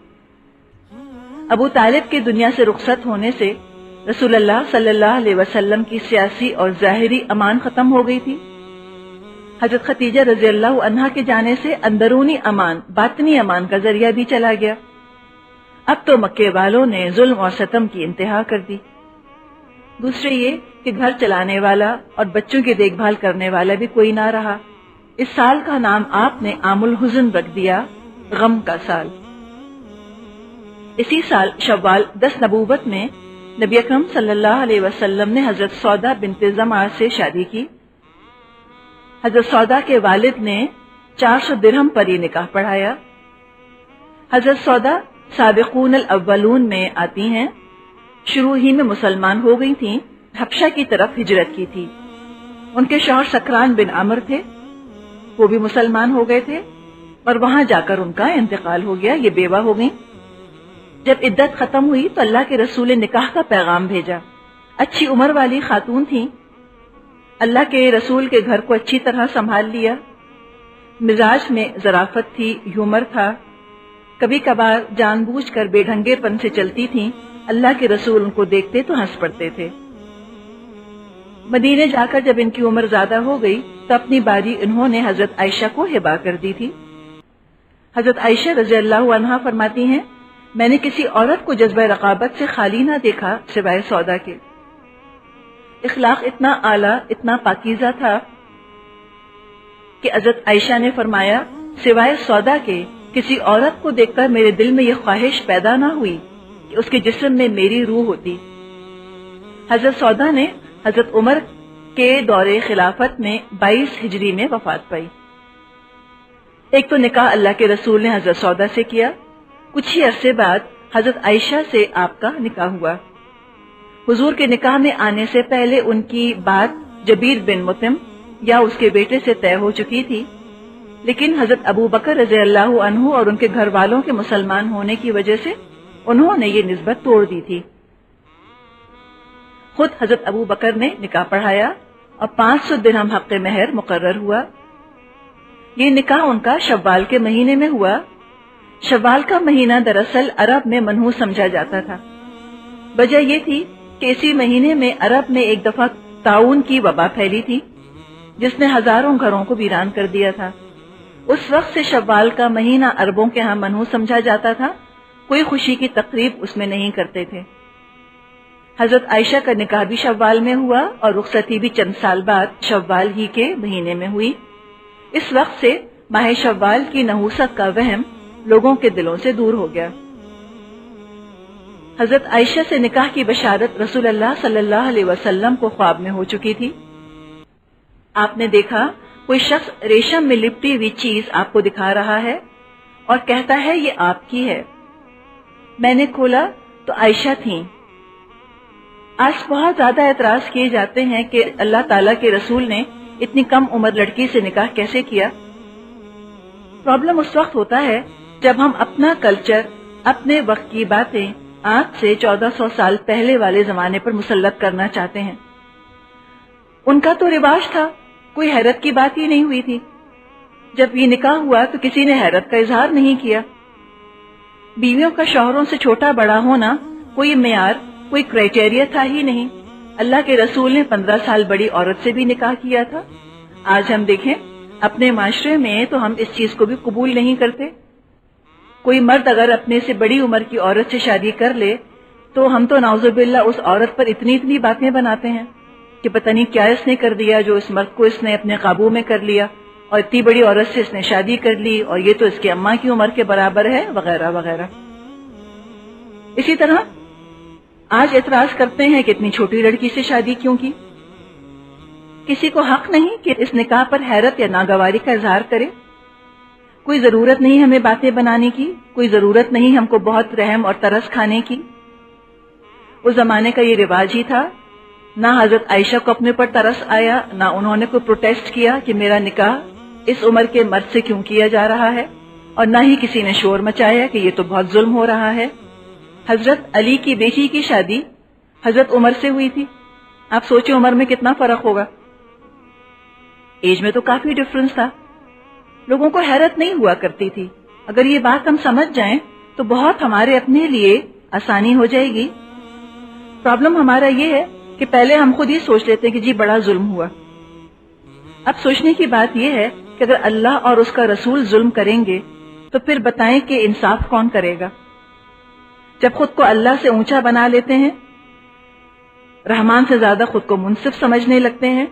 ابو طالب کے دنیا سے رخصت ہونے سے رسول اللہ صلی اللہ علیہ وسلم کی سیاسی اور ظاہری امان ختم ہو گئی تھی۔ حضرت خدیجہ رضی اللہ عنہا کے جانے سے اندرونی امان، باطنی امان کا ذریعہ بھی چلا گیا۔ اب تو مکے والوں نے ظلم اور ستم کی انتہا کر دی۔ دوسرے یہ کہ گھر چلانے والا اور بچوں کی دیکھ بھال کرنے والا بھی کوئی نہ رہا۔ اس سال کا نام آپ نے عام الحزن رکھ دیا، غم کا سال۔ اسی سال شوال 10 نبوت میں نبی اکرم صلی اللہ علیہ وسلم نے حضرت سودا بنت زمعہ سے شادی کی۔ حضرت سودا کے والد نے 400 درہم پر یہ نکاح پڑھایا۔ حضرت سودا سابقون الاولون میں آتی ہیں، شروع ہی میں مسلمان ہو گئی تھیں، حبشہ کی طرف ہجرت کی تھی۔ ان کے شوہر سکران بن عمر تھے، وہ بھی مسلمان ہو گئے تھے اور وہاں جا کر ان کا انتقال ہو گیا، یہ بیوہ ہو گئیں۔ جب عدت ختم ہوئی تو اللہ کے رسول نے نکاح کا پیغام بھیجا۔ اچھی عمر والی خاتون تھیں، اللہ کے رسول کے گھر کو اچھی طرح سنبھال لیا، مزاج میں ظرافت تھی، ہیومر تھا، کبھی کبھار جان بوجھ کر بے ڈھنگے پن سے چلتی تھیں، اللہ کے رسول ان کو دیکھتے تو ہنس پڑتے تھے۔ مدینے جا کر جب ان کی عمر زیادہ ہو گئی تو اپنی باری انہوں نے حضرت عائشہ کو ہبا کر دی تھی۔ حضرت عائشہ رضی اللہ عنہا فرماتی ہیں، میں نے کسی عورت کو جذبہ رقابت سے خالی نہ دیکھا سوائے سودا کے۔ اخلاق اتنا اعلیٰ، اتنا پاکیزہ تھا کہ حضرت عائشہ نے فرمایا، سوائے سودا کے کسی عورت کو دیکھ کر میرے دل میں یہ خواہش پیدا نہ ہوئی کہ اس کے جسم میں میری روح ہوتی۔ حضرت سودا نے حضرت عمر کے دور خلافت میں 22 ہجری میں وفات پائی۔ ایک تو نکاح اللہ کے رسول نے حضرت سودا سے کیا، کچھ ہی عرصے بعد حضرت عائشہ سے آپ کا نکاح ہوا۔ حضور کے نکاح میں آنے سے پہلے ان کی بات جبیر بن مطعم یا اس کے بیٹے سے طے ہو چکی تھی، لیکن حضرت ابو بکر رضی اللہ عنہ اور ان کے گھر والوں کے مسلمان ہونے کی وجہ سے انہوں نے یہ نسبت توڑ دی تھی۔ خود حضرت ابو بکر نے نکاح پڑھایا اور 500 درہم حق مہر مقرر ہوا۔ یہ نکاح ان کا شوال کے مہینے میں ہوا۔ شوال کا مہینہ دراصل عرب میں منحوس سمجھا جاتا تھا۔ وجہ یہ تھی کہ اسی مہینے میں عرب میں ایک دفعہ طاعون کی وبا پھیلی تھی جس نے ہزاروں گھروں کو ویران کر دیا تھا۔ اس وقت سے شوال کا مہینہ عربوں کے ہاں منحوس سمجھا جاتا تھا، کوئی خوشی کی تقریب اس میں نہیں کرتے تھے۔ حضرت عائشہ کا نکاح بھی شوال میں ہوا اور رخصتی بھی چند سال بعد شوال ہی کے مہینے میں ہوئی۔ اس وقت سے ماہ شوال کی نحوست کا وہم لوگوں کے دلوں سے دور ہو گیا۔ حضرت عائشہ سے نکاح کی بشارت رسول اللہ صلی اللہ علیہ وسلم کو خواب میں ہو چکی تھی۔ آپ نے دیکھا کوئی شخص ریشم میں لپٹی ہوئی چیز آپ کو دکھا رہا ہے اور کہتا ہے یہ آپ کی ہے۔ میں نے کھولا تو عائشہ تھیں۔ آج بہت زیادہ اعتراض کیے جاتے ہیں کہ اللہ تعالیٰ کے رسول نے اتنی کم عمر لڑکی سے نکاح کیسے کیا۔ پرابلم اس وقت ہوتا ہے جب ہم اپنا کلچر، اپنے وقت کی باتیں آج سے 1400 سال پہلے والے زمانے پر مسلط کرنا چاہتے ہیں۔ ان کا تو رواج تھا، کوئی حیرت کی بات ہی نہیں ہوئی تھی۔ جب یہ نکاح ہوا تو کسی نے حیرت کا اظہار نہیں کیا۔ بیویوں کا شوہروں سے چھوٹا بڑا ہونا کوئی معیار، کوئی کرائٹیریا تھا ہی نہیں۔ اللہ کے رسول نے 15 سال بڑی عورت سے بھی نکاح کیا تھا۔ آج ہم دیکھیں اپنے معاشرے میں تو ہم اس چیز کو بھی قبول نہیں کرتے۔ کوئی مرد اگر اپنے سے بڑی عمر کی عورت سے شادی کر لے تو ہم تو نعوذ باللہ اس عورت پر اتنی باتیں بناتے ہیں کہ پتہ نہیں کیا اس نے کر دیا جو اس مرد کو اس نے اپنے قابو میں کر لیا، اور اتنی بڑی عورت سے اس نے شادی کر لی اور یہ تو اس کی اماں کی عمر کے برابر ہے، وغیرہ وغیرہ۔ اسی طرح آج اعتراض کرتے ہیں کہ اتنی چھوٹی لڑکی سے شادی کیوں کی۔ کسی کو حق نہیں کہ اس نکاح پر حیرت یا ناگواری کا اظہار کرے۔ کوئی ضرورت نہیں ہمیں باتیں بنانے کی، کوئی ضرورت نہیں ہم کو بہت رحم اور ترس کھانے کی۔ اس زمانے کا یہ رواج ہی تھا۔ نہ حضرت عائشہ کو اپنے پر ترس آیا، نہ انہوں نے کوئی پروٹیسٹ کیا کہ میرا نکاح اس عمر کے مرد سے کیوں کیا جا رہا ہے، اور نہ ہی کسی نے شور مچایا کہ یہ تو بہت ظلم ہو رہا ہے۔ حضرت علی کی بیٹی کی شادی حضرت عمر سے ہوئی تھی۔ آپ سوچیں عمر میں کتنا فرق ہوگا، ایج میں تو کافی ڈفرنس تھا۔ لوگوں کو حیرت نہیں ہوا کرتی تھی۔ اگر یہ بات ہم سمجھ جائیں تو بہت ہمارے اپنے لیے آسانی ہو جائے گی۔ پرابلم ہمارا یہ ہے کہ پہلے ہم خود ہی سوچ لیتے ہیں کہ جی بڑا ظلم ہوا۔ اب سوچنے کی بات یہ ہے کہ اگر اللہ اور اس کا رسول ظلم کریں گے تو پھر بتائیں کہ انصاف کون کرے گا۔ جب خود کو اللہ سے اونچا بنا لیتے ہیں، رحمان سے زیادہ خود کو منصف سمجھنے لگتے ہیں،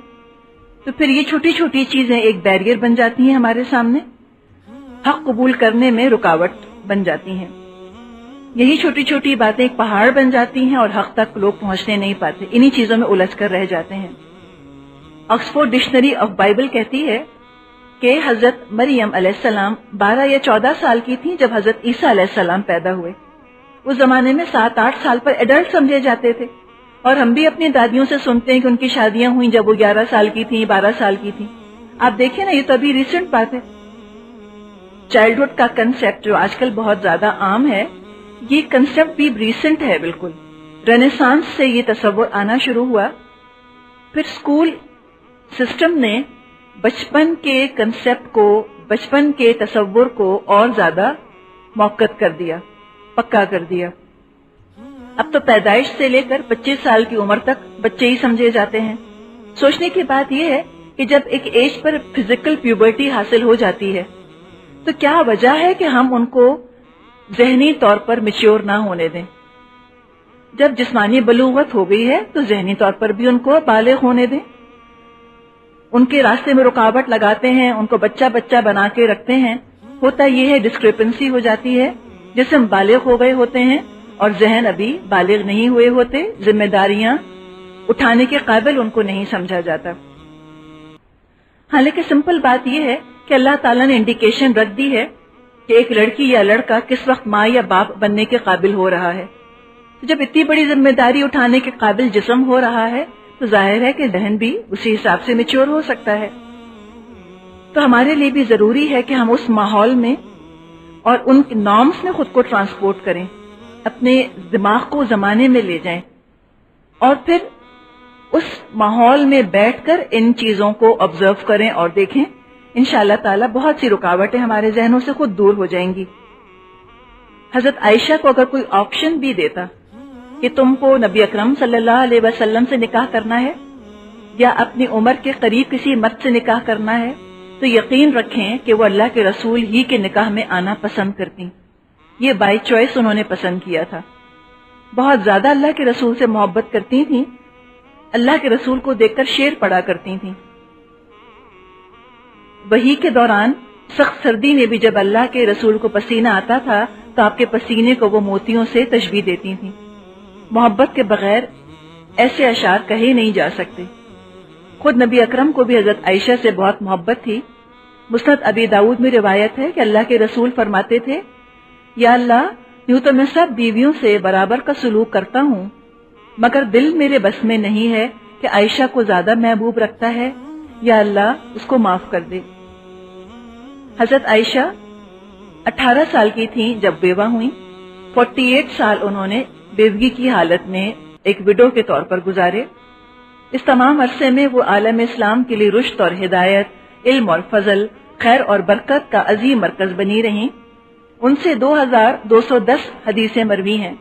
تو پھر یہ چھوٹی چھوٹی چیزیں ایک بیریئر بن جاتی ہیں ہمارے سامنے، حق قبول کرنے میں رکاوٹ بن جاتی ہیں۔ یہی چھوٹی چھوٹی باتیں ایک پہاڑ بن جاتی ہیں اور حق تک لوگ پہنچنے نہیں پاتے، انہی چیزوں میں الجھ کر رہ جاتے ہیں۔ آکسفورڈ ڈکشنری آف بائبل کہتی ہے کہ حضرت مریم علیہ السلام 12 یا 14 سال کی تھیں جب حضرت عیسیٰ علیہ السلام پیدا ہوئے۔ اس زمانے میں 7-8 سال پر ایڈلٹ سمجھے جاتے تھے، اور ہم بھی اپنی دادیوں سے سنتے ہیں کہ ان کی شادیاں ہوئیں جب وہ 11 سال کی تھیں، 12 سال کی تھیں۔ آپ دیکھیں نا، یہ تو ابھی ریسنٹ بات ہے۔ چائلڈہڈ کا کنسیپٹ جو آج کل بہت زیادہ عام ہے، یہ کنسیپٹ بھی ریسنٹ ہے بالکل۔ رینیسانس سے یہ تصور آنا شروع ہوا، پھر اسکول سسٹم نے بچپن کے کنسیپٹ کو، بچپن کے تصور کو اور زیادہ موقت کر دیا، پکا کر دیا۔ اب تو پیدائش سے لے کر 25 سال کی عمر تک بچے ہی سمجھے جاتے ہیں۔ سوچنے کی بات یہ ہے کہ جب ایک ایج پر فزیکل پیوبرٹی حاصل ہو جاتی ہے تو کیا وجہ ہے کہ ہم ان کو ذہنی طور پر میچور نہ ہونے دیں؟ جب جسمانی بلوغت ہو گئی ہے تو ذہنی طور پر بھی ان کو بالغ ہونے دیں. ان کے راستے میں رکاوٹ لگاتے ہیں، ان کو بچہ بچہ بنا کے رکھتے ہیں. ہوتا یہ ہے ڈسکریپنسی ہو جاتی ہے، جسم بالغ ہو گئے ہوتے ہیں اور ذہن ابھی بالغ نہیں ہوئے ہوتے، ذمہ داریاں اٹھانے کے قابل ان کو نہیں سمجھا جاتا. حالانکہ سمپل بات یہ ہے کہ اللہ تعالیٰ نے انڈیکیشن رکھ دی ہے کہ ایک لڑکی یا لڑکا کس وقت ماں یا باپ بننے کے قابل ہو رہا ہے. تو جب اتنی بڑی ذمہ داری اٹھانے کے قابل جسم ہو رہا ہے تو ظاہر ہے کہ ذہن بھی اسی حساب سے میچور ہو سکتا ہے. تو ہمارے لیے بھی ضروری ہے کہ ہم اس ماحول میں اور ان نارمز میں خود کو ٹرانسپورٹ کریں، اپنے دماغ کو زمانے میں لے جائیں اور پھر اس ماحول میں بیٹھ کر ان چیزوں کو آبزرو کریں اور دیکھیں. انشاءاللہ تعالی بہت سی رکاوٹیں ہمارے ذہنوں سے خود دور ہو جائیں گی. حضرت عائشہ کو اگر کوئی آپشن بھی دیتا کہ تم کو نبی اکرم صلی اللہ علیہ وسلم سے نکاح کرنا ہے یا اپنی عمر کے قریب کسی مرد سے نکاح کرنا ہے تو یقین رکھیں کہ وہ اللہ کے رسول ہی کے نکاح میں آنا پسند کرتی. یہ بائی چوائس انہوں نے پسند کیا تھا. بہت زیادہ اللہ کے رسول سے محبت کرتی تھیں، اللہ کے رسول کو دیکھ کر شعر پڑھا کرتی تھیں. وحی کے دوران سخت سردی میں بھی جب اللہ کے رسول کو پسینہ آتا تھا تو آپ کے پسینے کو وہ موتیوں سے تشبیہ دیتی تھیں. محبت کے بغیر ایسے اشعار کہے نہیں جا سکتے. خود نبی اکرم کو بھی حضرت عائشہ سے بہت محبت تھی. مسند ابی داؤد میں روایت ہے کہ اللہ کے رسول فرماتے تھے، یا اللہ، یوں تو میں سب بیویوں سے برابر کا سلوک کرتا ہوں، مگر دل میرے بس میں نہیں ہے کہ عائشہ کو زیادہ محبوب رکھتا ہے، یا اللہ اس کو معاف کر دے. حضرت عائشہ 18 سال کی تھیں جب بیوہ ہوئیں. 48 سال انہوں نے بیوگی کی حالت میں ایک وڈو کے طور پر گزارے. اس تمام عرصے میں وہ عالم اسلام کے لیے رشد اور ہدایت، علم اور فضل، خیر اور برکت کا عظیم مرکز بنی رہیں. ان سے 2210 حدیثیں مروی ہیں.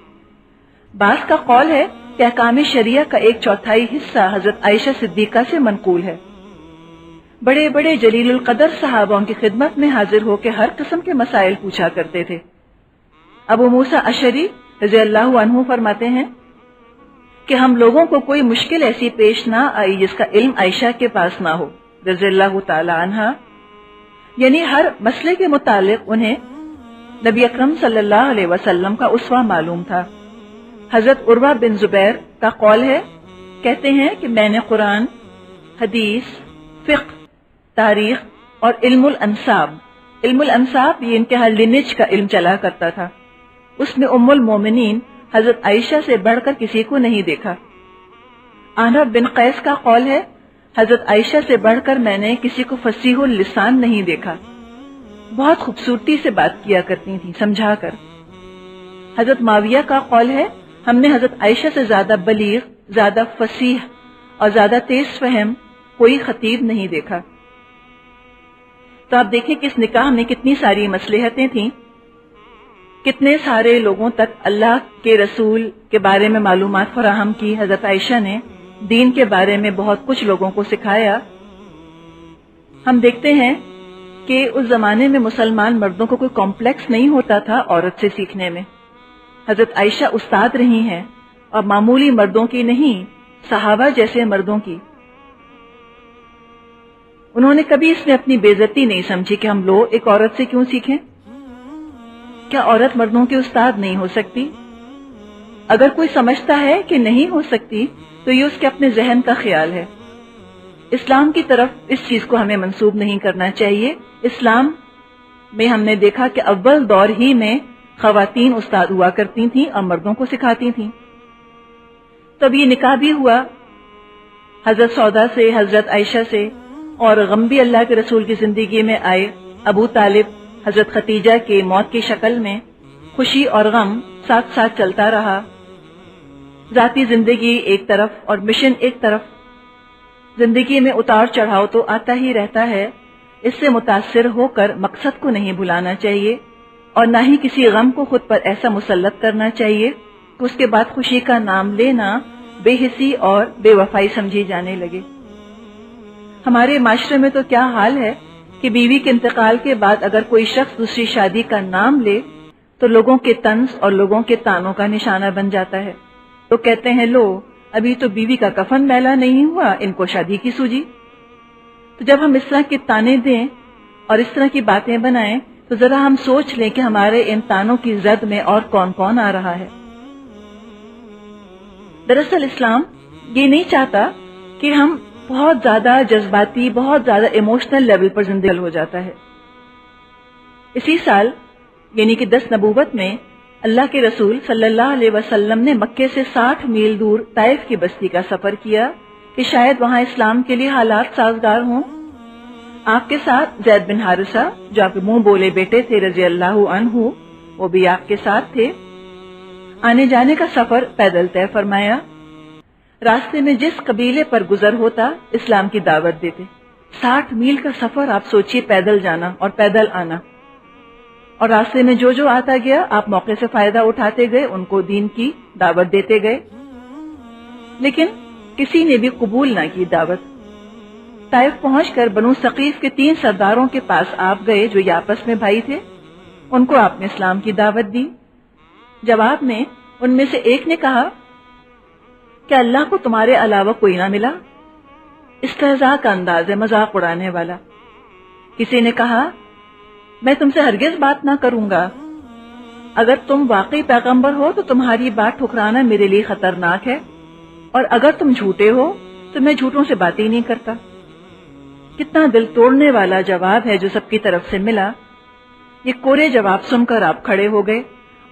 بعض کا قول ہے کہ احکام شریعہ کا 1/4 حصہ حضرت عائشہ صدیقہ سے منقول ہے. بڑے بڑے جلیل القدر صحابوں کی خدمت میں حاضر ہو کے ہر قسم کے مسائل پوچھا کرتے تھے. ابو موسیٰ اشعری رضی اللہ عنہ فرماتے ہیں کہ ہم لوگوں کو کوئی مشکل ایسی پیش نہ آئی جس کا علم عائشہ کے پاس نہ ہو رضی اللہ تعالی عنہا. یعنی ہر مسئلے کے متعلق انہیں نبی اکرم صلی اللہ علیہ وسلم کا اسوہ معلوم تھا. حضرت عروہ بن زبیر کا قول ہے، کہتے ہیں کہ میں نے قرآن، حدیث، فقہ، تاریخ اور علم الانساب یہ ان کے لینیج کا علم چلا کرتا تھا. اس میں ام المومنین حضرت عائشہ سے بڑھ کر کسی کو نہیں دیکھا. عنب بن قیس کا قول ہے، حضرت عائشہ سے بڑھ کر میں نے کسی کو فصیح اللسان نہیں دیکھا. بہت خوبصورتی سے بات کیا کرتی تھی سمجھا کر. حضرت معاویہ کا قول ہے، ہم نے حضرت عائشہ سے زیادہ بلیغ، زیادہ فصیح اور زیادہ تیز فہم کوئی خطیب نہیں دیکھا. تو آپ دیکھیں کہ اس نکاح میں کتنی ساری مصلحتیں تھیں، کتنے سارے لوگوں تک اللہ کے رسول کے بارے میں معلومات فراہم کی. حضرت عائشہ نے دین کے بارے میں بہت کچھ لوگوں کو سکھایا. ہم دیکھتے ہیں کہ اس زمانے میں مسلمان مردوں کو کوئی کمپلیکس نہیں ہوتا تھا عورت سے سیکھنے میں. حضرت عائشہ استاد رہی ہیں اور معمولی مردوں کی نہیں، صحابہ جیسے مردوں کی. انہوں نے کبھی اس میں اپنی بے عزتی نہیں سمجھی کہ ہم لوگ ایک عورت سے کیوں سیکھیں. کیا عورت مردوں کی استاد نہیں ہو سکتی؟ اگر کوئی سمجھتا ہے کہ نہیں ہو سکتی تو یہ اس کے اپنے ذہن کا خیال ہے. اسلام کی طرف اس چیز کو ہمیں منسوب نہیں کرنا چاہیے. اسلام میں ہم نے دیکھا کہ اول دور ہی میں خواتین استاد ہوا کرتی تھیں اور مردوں کو سکھاتی تھیں. تب یہ نکاح بھی ہوا حضرت سودا سے، حضرت عائشہ سے، اور غم بھی اللہ کے رسول کی زندگی میں آئے. ابو طالب، حضرت خدیجہ کے موت کی شکل میں خوشی اور غم ساتھ ساتھ چلتا رہا. ذاتی زندگی ایک طرف اور مشن ایک طرف. زندگی میں اتار چڑھاؤ تو آتا ہی رہتا ہے. اس سے متاثر ہو کر مقصد کو نہیں بھلانا چاہیے اور نہ ہی کسی غم کو خود پر ایسا مسلط کرنا چاہیے کہ اس کے بعد خوشی کا نام لینا بے حسی اور بے وفائی سمجھی جانے لگے. ہمارے معاشرے میں تو کیا حال ہے کہ بیوی کے انتقال کے بعد اگر کوئی شخص دوسری شادی کا نام لے تو لوگوں کے طنز اور لوگوں کے طعنوں کا نشانہ بن جاتا ہے. تو کہتے ہیں لو ابھی تو بیوی کا کفن میلا نہیں ہوا، ان کو شادی کی سوجی. تو جب ہم اس طرح کے طعنے دیں اور اس طرح کی باتیں بنائیں تو ذرا ہم سوچ لیں کہ ہمارے ان طعنوں کی زد میں اور کون کون آ رہا ہے. دراصل اسلام یہ نہیں چاہتا کہ ہم بہت زیادہ جذباتی، بہت زیادہ ایموشنل لیول پر زندگی ہو جاتا ہے. اسی سال یعنی کہ 10 نبوت میں اللہ کے رسول صلی اللہ علیہ وسلم نے مکے سے 60 میل دور طائف کی بستی کا سفر کیا کہ شاید وہاں اسلام کے لیے حالات سازگار ہوں. آپ کے ساتھ زید بن حارثہ جو آپ کے منہ بولے بیٹے تھے رضی اللہ عنہ، وہ بھی آپ کے ساتھ تھے. آنے جانے کا سفر پیدل طے فرمایا. راستے میں جس قبیلے پر گزر ہوتا اسلام کی دعوت دیتے. 60 میل کا سفر آپ سوچئے، پیدل جانا اور پیدل آنا. اور راستے میں جو جو آتا گیا آپ موقع سے فائدہ اٹھاتے گئے، ان کو دین کی دعوت دیتے گئے. لیکن کسی نے بھی قبول نہ کی دعوت. طائف پہنچ کر بنو ثقیف کے 3 سرداروں کے پاس آپ گئے جو آپس میں بھائی تھے. ان کو آپ نے اسلام کی دعوت دی. جواب میں ان میں سے ایک نے کہا کہ اللہ کو تمہارے علاوہ کوئی نہ ملا. استہزاء کا انداز ہے، مذاق اڑانے والا. کسی نے کہا میں تم سے ہرگز بات نہ کروں گا. اگر تم واقعی پیغمبر ہو تو تمہاری بات ٹھکرانا میرے لیے خطرناک ہے، اور اگر تم جھوٹے ہو تو میں جھوٹوں سے بات ہی نہیں کرتا. کتنا دل توڑنے والا جواب ہے جو سب کی طرف سے ملا. یہ کورے جواب سن کر آپ کھڑے ہو گئے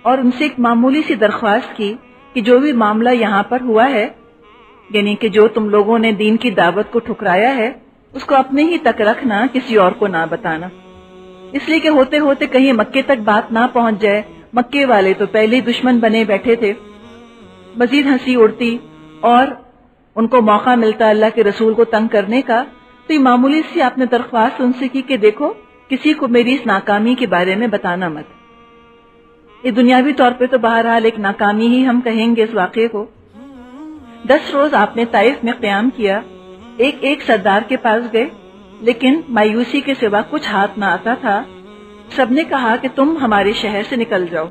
اور ان سے ایک معمولی سی درخواست کی کہ جو بھی معاملہ یہاں پر ہوا ہے، یعنی کہ جو تم لوگوں نے دین کی دعوت کو ٹھکرایا ہے، اس کو اپنے ہی تک رکھنا، کسی اور کو نہ بتانا. اس لیے کہ ہوتے ہوتے کہیں مکے تک بات نہ پہنچ جائے. مکے والے تو پہلے دشمن بنے بیٹھے تھے. مزید ہنسی اڑتی اور ان کو موقع ملتا اللہ کے رسول کو تنگ کرنے کا. تو یہ معمولی سی آپ نے درخواست ان سے کی کہ دیکھو کسی کو میری اس ناکامی کے بارے میں بتانا مت. یہ دنیاوی طور پہ تو بہرحال ایک ناکامی ہی ہم کہیں گے اس واقعے کو. 10 روز آپ نے طائف میں قیام کیا. ایک سردار کے پاس گئے لیکن مایوسی کے سوا کچھ ہاتھ نہ آتا تھا. سب نے کہا کہ تم ہمارے شہر سے نکل جاؤ.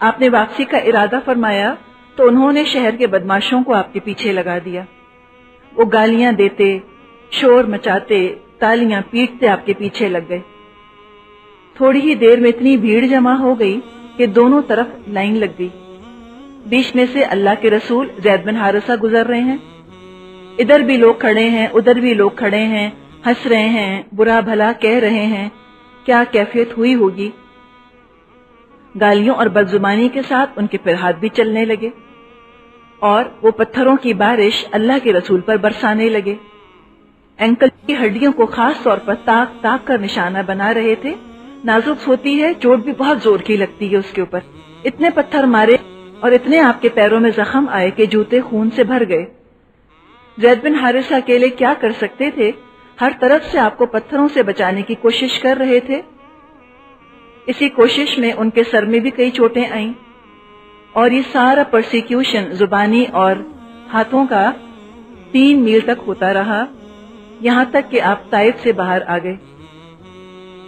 آپ نے واپسی کا ارادہ فرمایا تو انہوں نے شہر کے بدماشوں کو آپ کے پیچھے لگا دیا. وہ گالیاں دیتے، شور مچاتے، تالیاں پیٹتے آپ کے پیچھے لگ گئے. تھوڑی ہی دیر میں اتنی بھیڑ جمع ہو گئی کہ دونوں طرف لائن لگ گئی. بیچ میں سے اللہ کے رسول زید بن حارثہ گزر رہے ہیں. ادھر بھی لوگ کھڑے ہیں، ادھر بھی لوگ کھڑے ہیں، ہنس رہے ہیں، برا بھلا کہہ رہے ہیں. کیا کیفیت ہوئی ہوگی. گالیوں اور بدزبانی کے ساتھ ان کے پھر ہاتھ بھی چلنے لگے اور وہ پتھروں کی بارش اللہ کے رسول پر برسانے لگے. اینکل کی ہڈیوں کو خاص طور پر تاک تاک کر نشانہ بنا رہے تھے. نازک ہوتی ہے، چوٹ بھی بہت زور کی لگتی ہے اس کے اوپر. اتنے پتھر مارے اور اتنے آپ کے پیروں میں زخم آئے کہ جوتے خون سے بھر گئے. زید بن حارثہ اکیلے کیا کر سکتے تھے؟ ہر طرف سے آپ کو پتھروں سے بچانے کی کوشش کر رہے تھے. اسی کوشش میں ان کے سر میں بھی کئی چوٹیں آئیں اور یہ سارا پرسیکیوشن زبانی اور ہاتھوں کا 3 میل تک ہوتا رہا، یہاں تک کہ آپ طائف سے باہر آ گئے.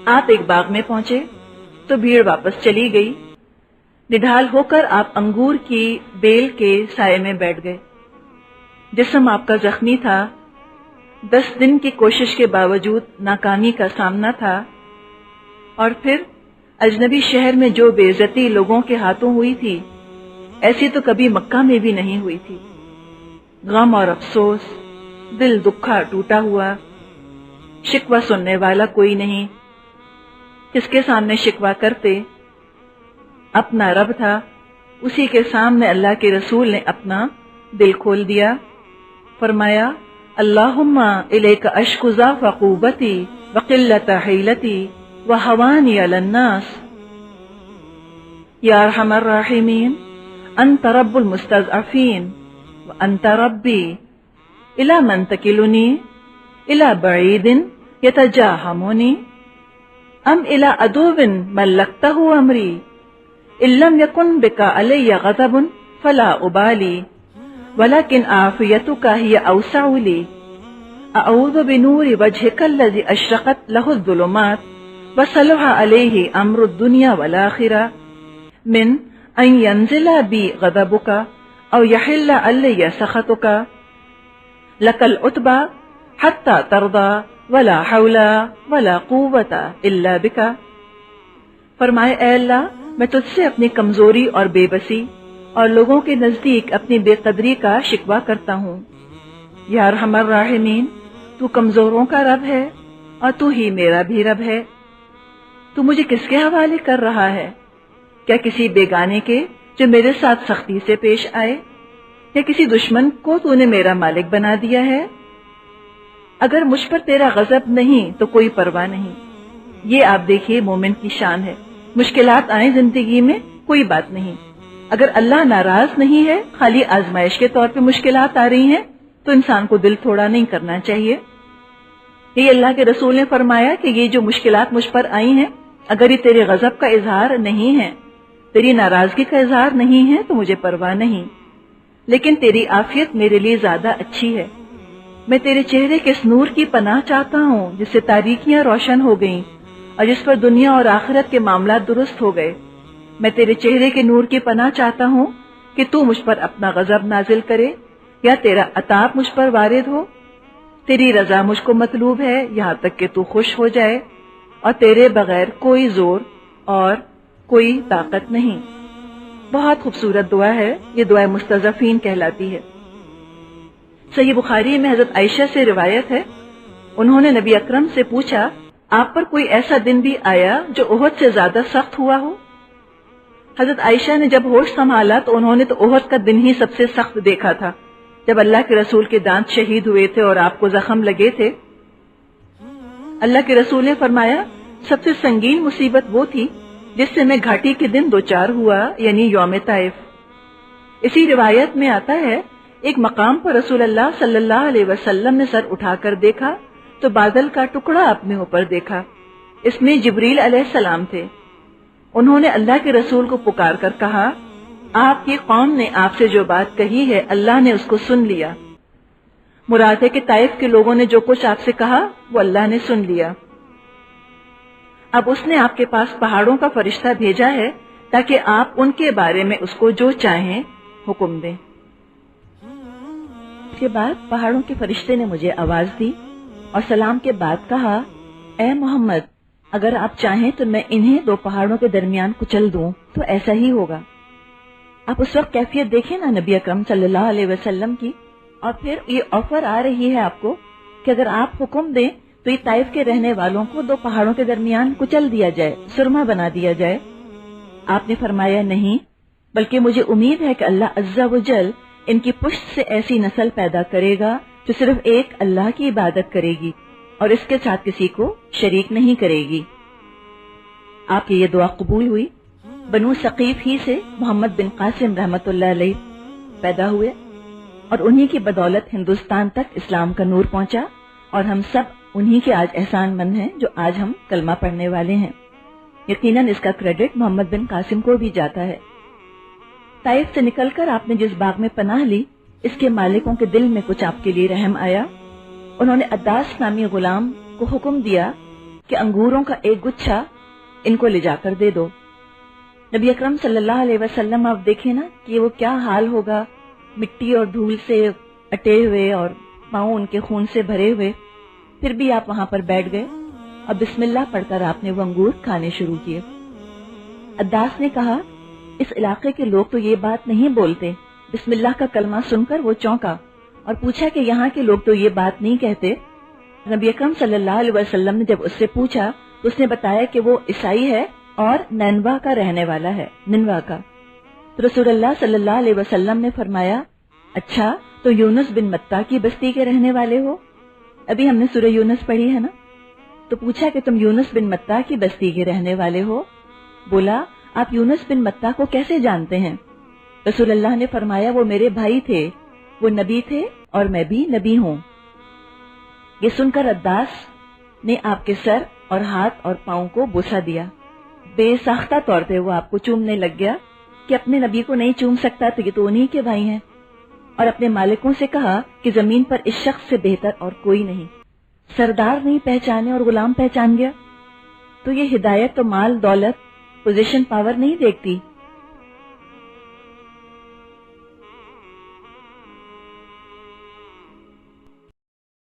آپ ایک باغ میں پہنچے تو بھیڑ واپس چلی گئی. نڈھال ہو کر آپ انگور کی بیل کے سائے میں بیٹھ گئے. جسم آپ کا زخمی تھا. 10 دن کی کوشش کے باوجود ناکامی کا سامنا تھا. اور پھر اجنبی شہر میں جو بے عزتی لوگوں کے ہاتھوں ہوئی تھی، ایسی تو کبھی مکہ میں بھی نہیں ہوئی تھی. غم اور افسوس، دل دکھا ٹوٹا ہوا. شکوہ سننے والا کوئی نہیں. کس کے سامنے شکوہ کرتے؟ اپنا رب تھا، اسی کے سامنے اللہ کے رسول نے اپنا دل کھول دیا. فرمایا اللہم الیک اشکو ضعف قوتی وقلت حیلتی وہوانی علی الناس یا ارحم الراحمین انت رب المستضعفین وانت ربی الی من تکلنی الی بعید یتجاہمنی ام الی عدو ملکتہ امری ان لم یکن بک علی غضب فلا ابالی ولكن عافيتك هي أوسع لي اعوذ بنور وجهک الذی اشرقت له الظلمات وصلح علیہ امر الدنیا والآخرہ من ان ينزل بی غضبک او یحل علی سخطک لک العتبى حتی ترضى ولا حول ولا قوت الا بک۔ فرمائے اے اللہ میں تجھ سے اپنی کمزوری اور بے بسی اور لوگوں کے نزدیک اپنی بے قدری کا شکوہ کرتا ہوں۔ یا ارحم الراحمین، تو کمزوروں کا رب ہے اور تو ہی میرا بھی رب ہے۔ تو مجھے کس کے حوالے کر رہا ہے؟ کیا کسی بیگانے کے جو میرے ساتھ سختی سے پیش آئے، یا کسی دشمن کو تو نے میرا مالک بنا دیا ہے؟ اگر مجھ پر تیرا غضب نہیں تو کوئی پرواہ نہیں۔ یہ آپ دیکھیے مومن کی شان ہے، مشکلات آئیں زندگی میں کوئی بات نہیں، اگر اللہ ناراض نہیں ہے، خالی آزمائش کے طور پہ مشکلات آ رہی ہیں تو انسان کو دل تھوڑا نہیں کرنا چاہیے۔ یہ اللہ کے رسول نے فرمایا کہ یہ جو مشکلات مجھ پر آئی ہیں، اگر یہ تیرے غضب کا اظہار نہیں ہے، تیری ناراضگی کا اظہار نہیں ہے تو مجھے پرواہ نہیں، لیکن تیری عافیت میرے لیے زیادہ اچھی ہے۔ میں تیرے چہرے کے اس نور کی پناہ چاہتا ہوں جس سے تاریکیاں روشن ہو گئیں اور جس پر دنیا اور آخرت کے معاملات درست ہو گئے۔ میں تیرے چہرے کے نور کی پناہ چاہتا ہوں کہ تو مجھ پر اپنا غضب نازل کرے یا تیرا عطاب مجھ پر وارد ہو۔ تیری رضا مجھ کو مطلوب ہے یہاں تک کہ تو خوش ہو جائے، اور تیرے بغیر کوئی زور اور کوئی طاقت نہیں۔ بہت خوبصورت دعا ہے، یہ دعا مستضعفین کہلاتی ہے۔ صحیح بخاری میں حضرت عائشہ سے روایت ہے، انہوں نے نبی اکرم سے پوچھا آپ پر کوئی ایسا دن بھی آیا جو احد سے زیادہ سخت ہوا ہو؟ حضرت عائشہ نے جب ہوش سنبھالا تو انہوں نے تو احد کا دن ہی سب سے سخت دیکھا تھا، جب اللہ کے رسول کے دانت شہید ہوئے تھے اور آپ کو زخم لگے تھے۔ اللہ کے رسول نے فرمایا سب سے سنگین مصیبت وہ تھی جس سے میں گھاٹی کے دن دوچار ہوا، یعنی یوم طائف۔ اسی روایت میں آتا ہے ایک مقام پر رسول اللہ صلی اللہ علیہ وسلم نے سر اٹھا کر دیکھا تو بادل کا ٹکڑا اپنے اوپر دیکھا، اس میں جبریل علیہ السلام تھے۔ انہوں نے اللہ کے رسول کو پکار کر کہا آپ کی قوم نے آپ سے جو بات کہی ہے اللہ نے اس کو سن لیا۔ مراد ہے کہ طائف کے لوگوں نے جو کچھ آپ سے کہا وہ اللہ نے سن لیا۔ اب اس نے آپ کے پاس پہاڑوں کا فرشتہ بھیجا ہے تاکہ آپ ان کے بارے میں اس کو جو چاہیں حکم دیں۔ اس کے بعد پہاڑوں کے فرشتے نے مجھے آواز دی اور سلام کے بعد کہا اے محمد، اگر آپ چاہیں تو میں انہیں دو پہاڑوں کے درمیان کچل دوں تو ایسا ہی ہوگا۔ آپ اس وقت کیفیت دیکھیں نا نبی اکرم صلی اللہ علیہ وسلم کی، اور پھر یہ آفر آ رہی ہے آپ کو کہ اگر آپ حکم دیں تو یہ طائف کے رہنے والوں کو دو پہاڑوں کے درمیان کچل دیا جائے، سرما بنا دیا جائے۔ آپ نے فرمایا نہیں، بلکہ مجھے امید ہے کہ اللہ عز و جل ان کی پشت سے ایسی نسل پیدا کرے گا جو صرف ایک اللہ کی عبادت کرے گی اور اس کے ساتھ کسی کو شریک نہیں کرے گی۔ آپ کی یہ دعا قبول ہوئی۔ بنو ثقیف ہی سے محمد بن قاسم رحمت اللہ علیہ پیدا ہوئے اور انہی کی بدولت ہندوستان تک اسلام کا نور پہنچا، اور ہم سب انہی کے آج احسان مند ہیں جو آج ہم کلمہ پڑھنے والے ہیں۔ یقیناً اس کا کریڈٹ محمد بن قاسم کو بھی جاتا ہے۔ طائف سے نکل کر آپ نے جس باغ میں پناہ لی، اس کے مالکوں کے دل میں کچھ آپ کے لیے رحم آیا۔ انہوں نے عداس نامی غلام کو حکم دیا کہ انگوروں کا ایک گچھا ان کو لے جا کر دے دو۔ نبی اکرم صلی اللہ علیہ وسلم آپ دیکھیں نا کہ وہ کیا حال ہوگا، مٹی اور دھول سے اٹے ہوئے اور پاؤں ان کے خون سے بھرے ہوئے، پھر بھی آپ وہاں پر بیٹھ گئے اور بسم اللہ پڑھ کر آپ نے وہ انگور کھانے شروع کیے۔ عداس نے کہا اس علاقے کے لوگ تو یہ بات نہیں بولتے۔ بسم اللہ کا کلمہ سن کر وہ چونکا اور پوچھا کہ یہاں کے لوگ تو یہ بات نہیں کہتے۔ نبی اکرم صلی اللہ علیہ وسلم نے جب اس سے پوچھا تو اس نے بتایا کہ وہ عیسائی ہے اور نینوا کا رہنے والا ہے، نینوا کا۔ تو رسول اللہ صلی اللہ علیہ وسلم نے فرمایا اچھا تو یونس بن متا کی بستی کے رہنے والے ہو؟ ابھی ہم نے سورہ یونس پڑھی ہے نا، تو پوچھا کہ تم یونس بن متا کی بستی کے رہنے والے ہو؟ بولا آپ یونس بن متا کو کیسے جانتے ہیں؟ رسول اللہ نے فرمایا وہ میرے بھائی تھے، وہ نبی تھے اور میں بھی نبی ہوں۔ یہ سن کر عداس نے آپ کے سر اور ہاتھ اور پاؤں کو بوسہ دیا، بے ساختہ طور پہ وہ آپ کو چومنے لگ گیا کہ اپنے نبی کو نہیں چوم سکتا تو یہ تو انہی کے بھائی ہیں، اور اپنے مالکوں سے کہا کہ زمین پر اس شخص سے بہتر اور کوئی نہیں. سردار نہیں پہچانے اور غلام پہچان گیا تو یہ ہدایت تو مال دولت پوزیشن پاور نہیں دیکھتی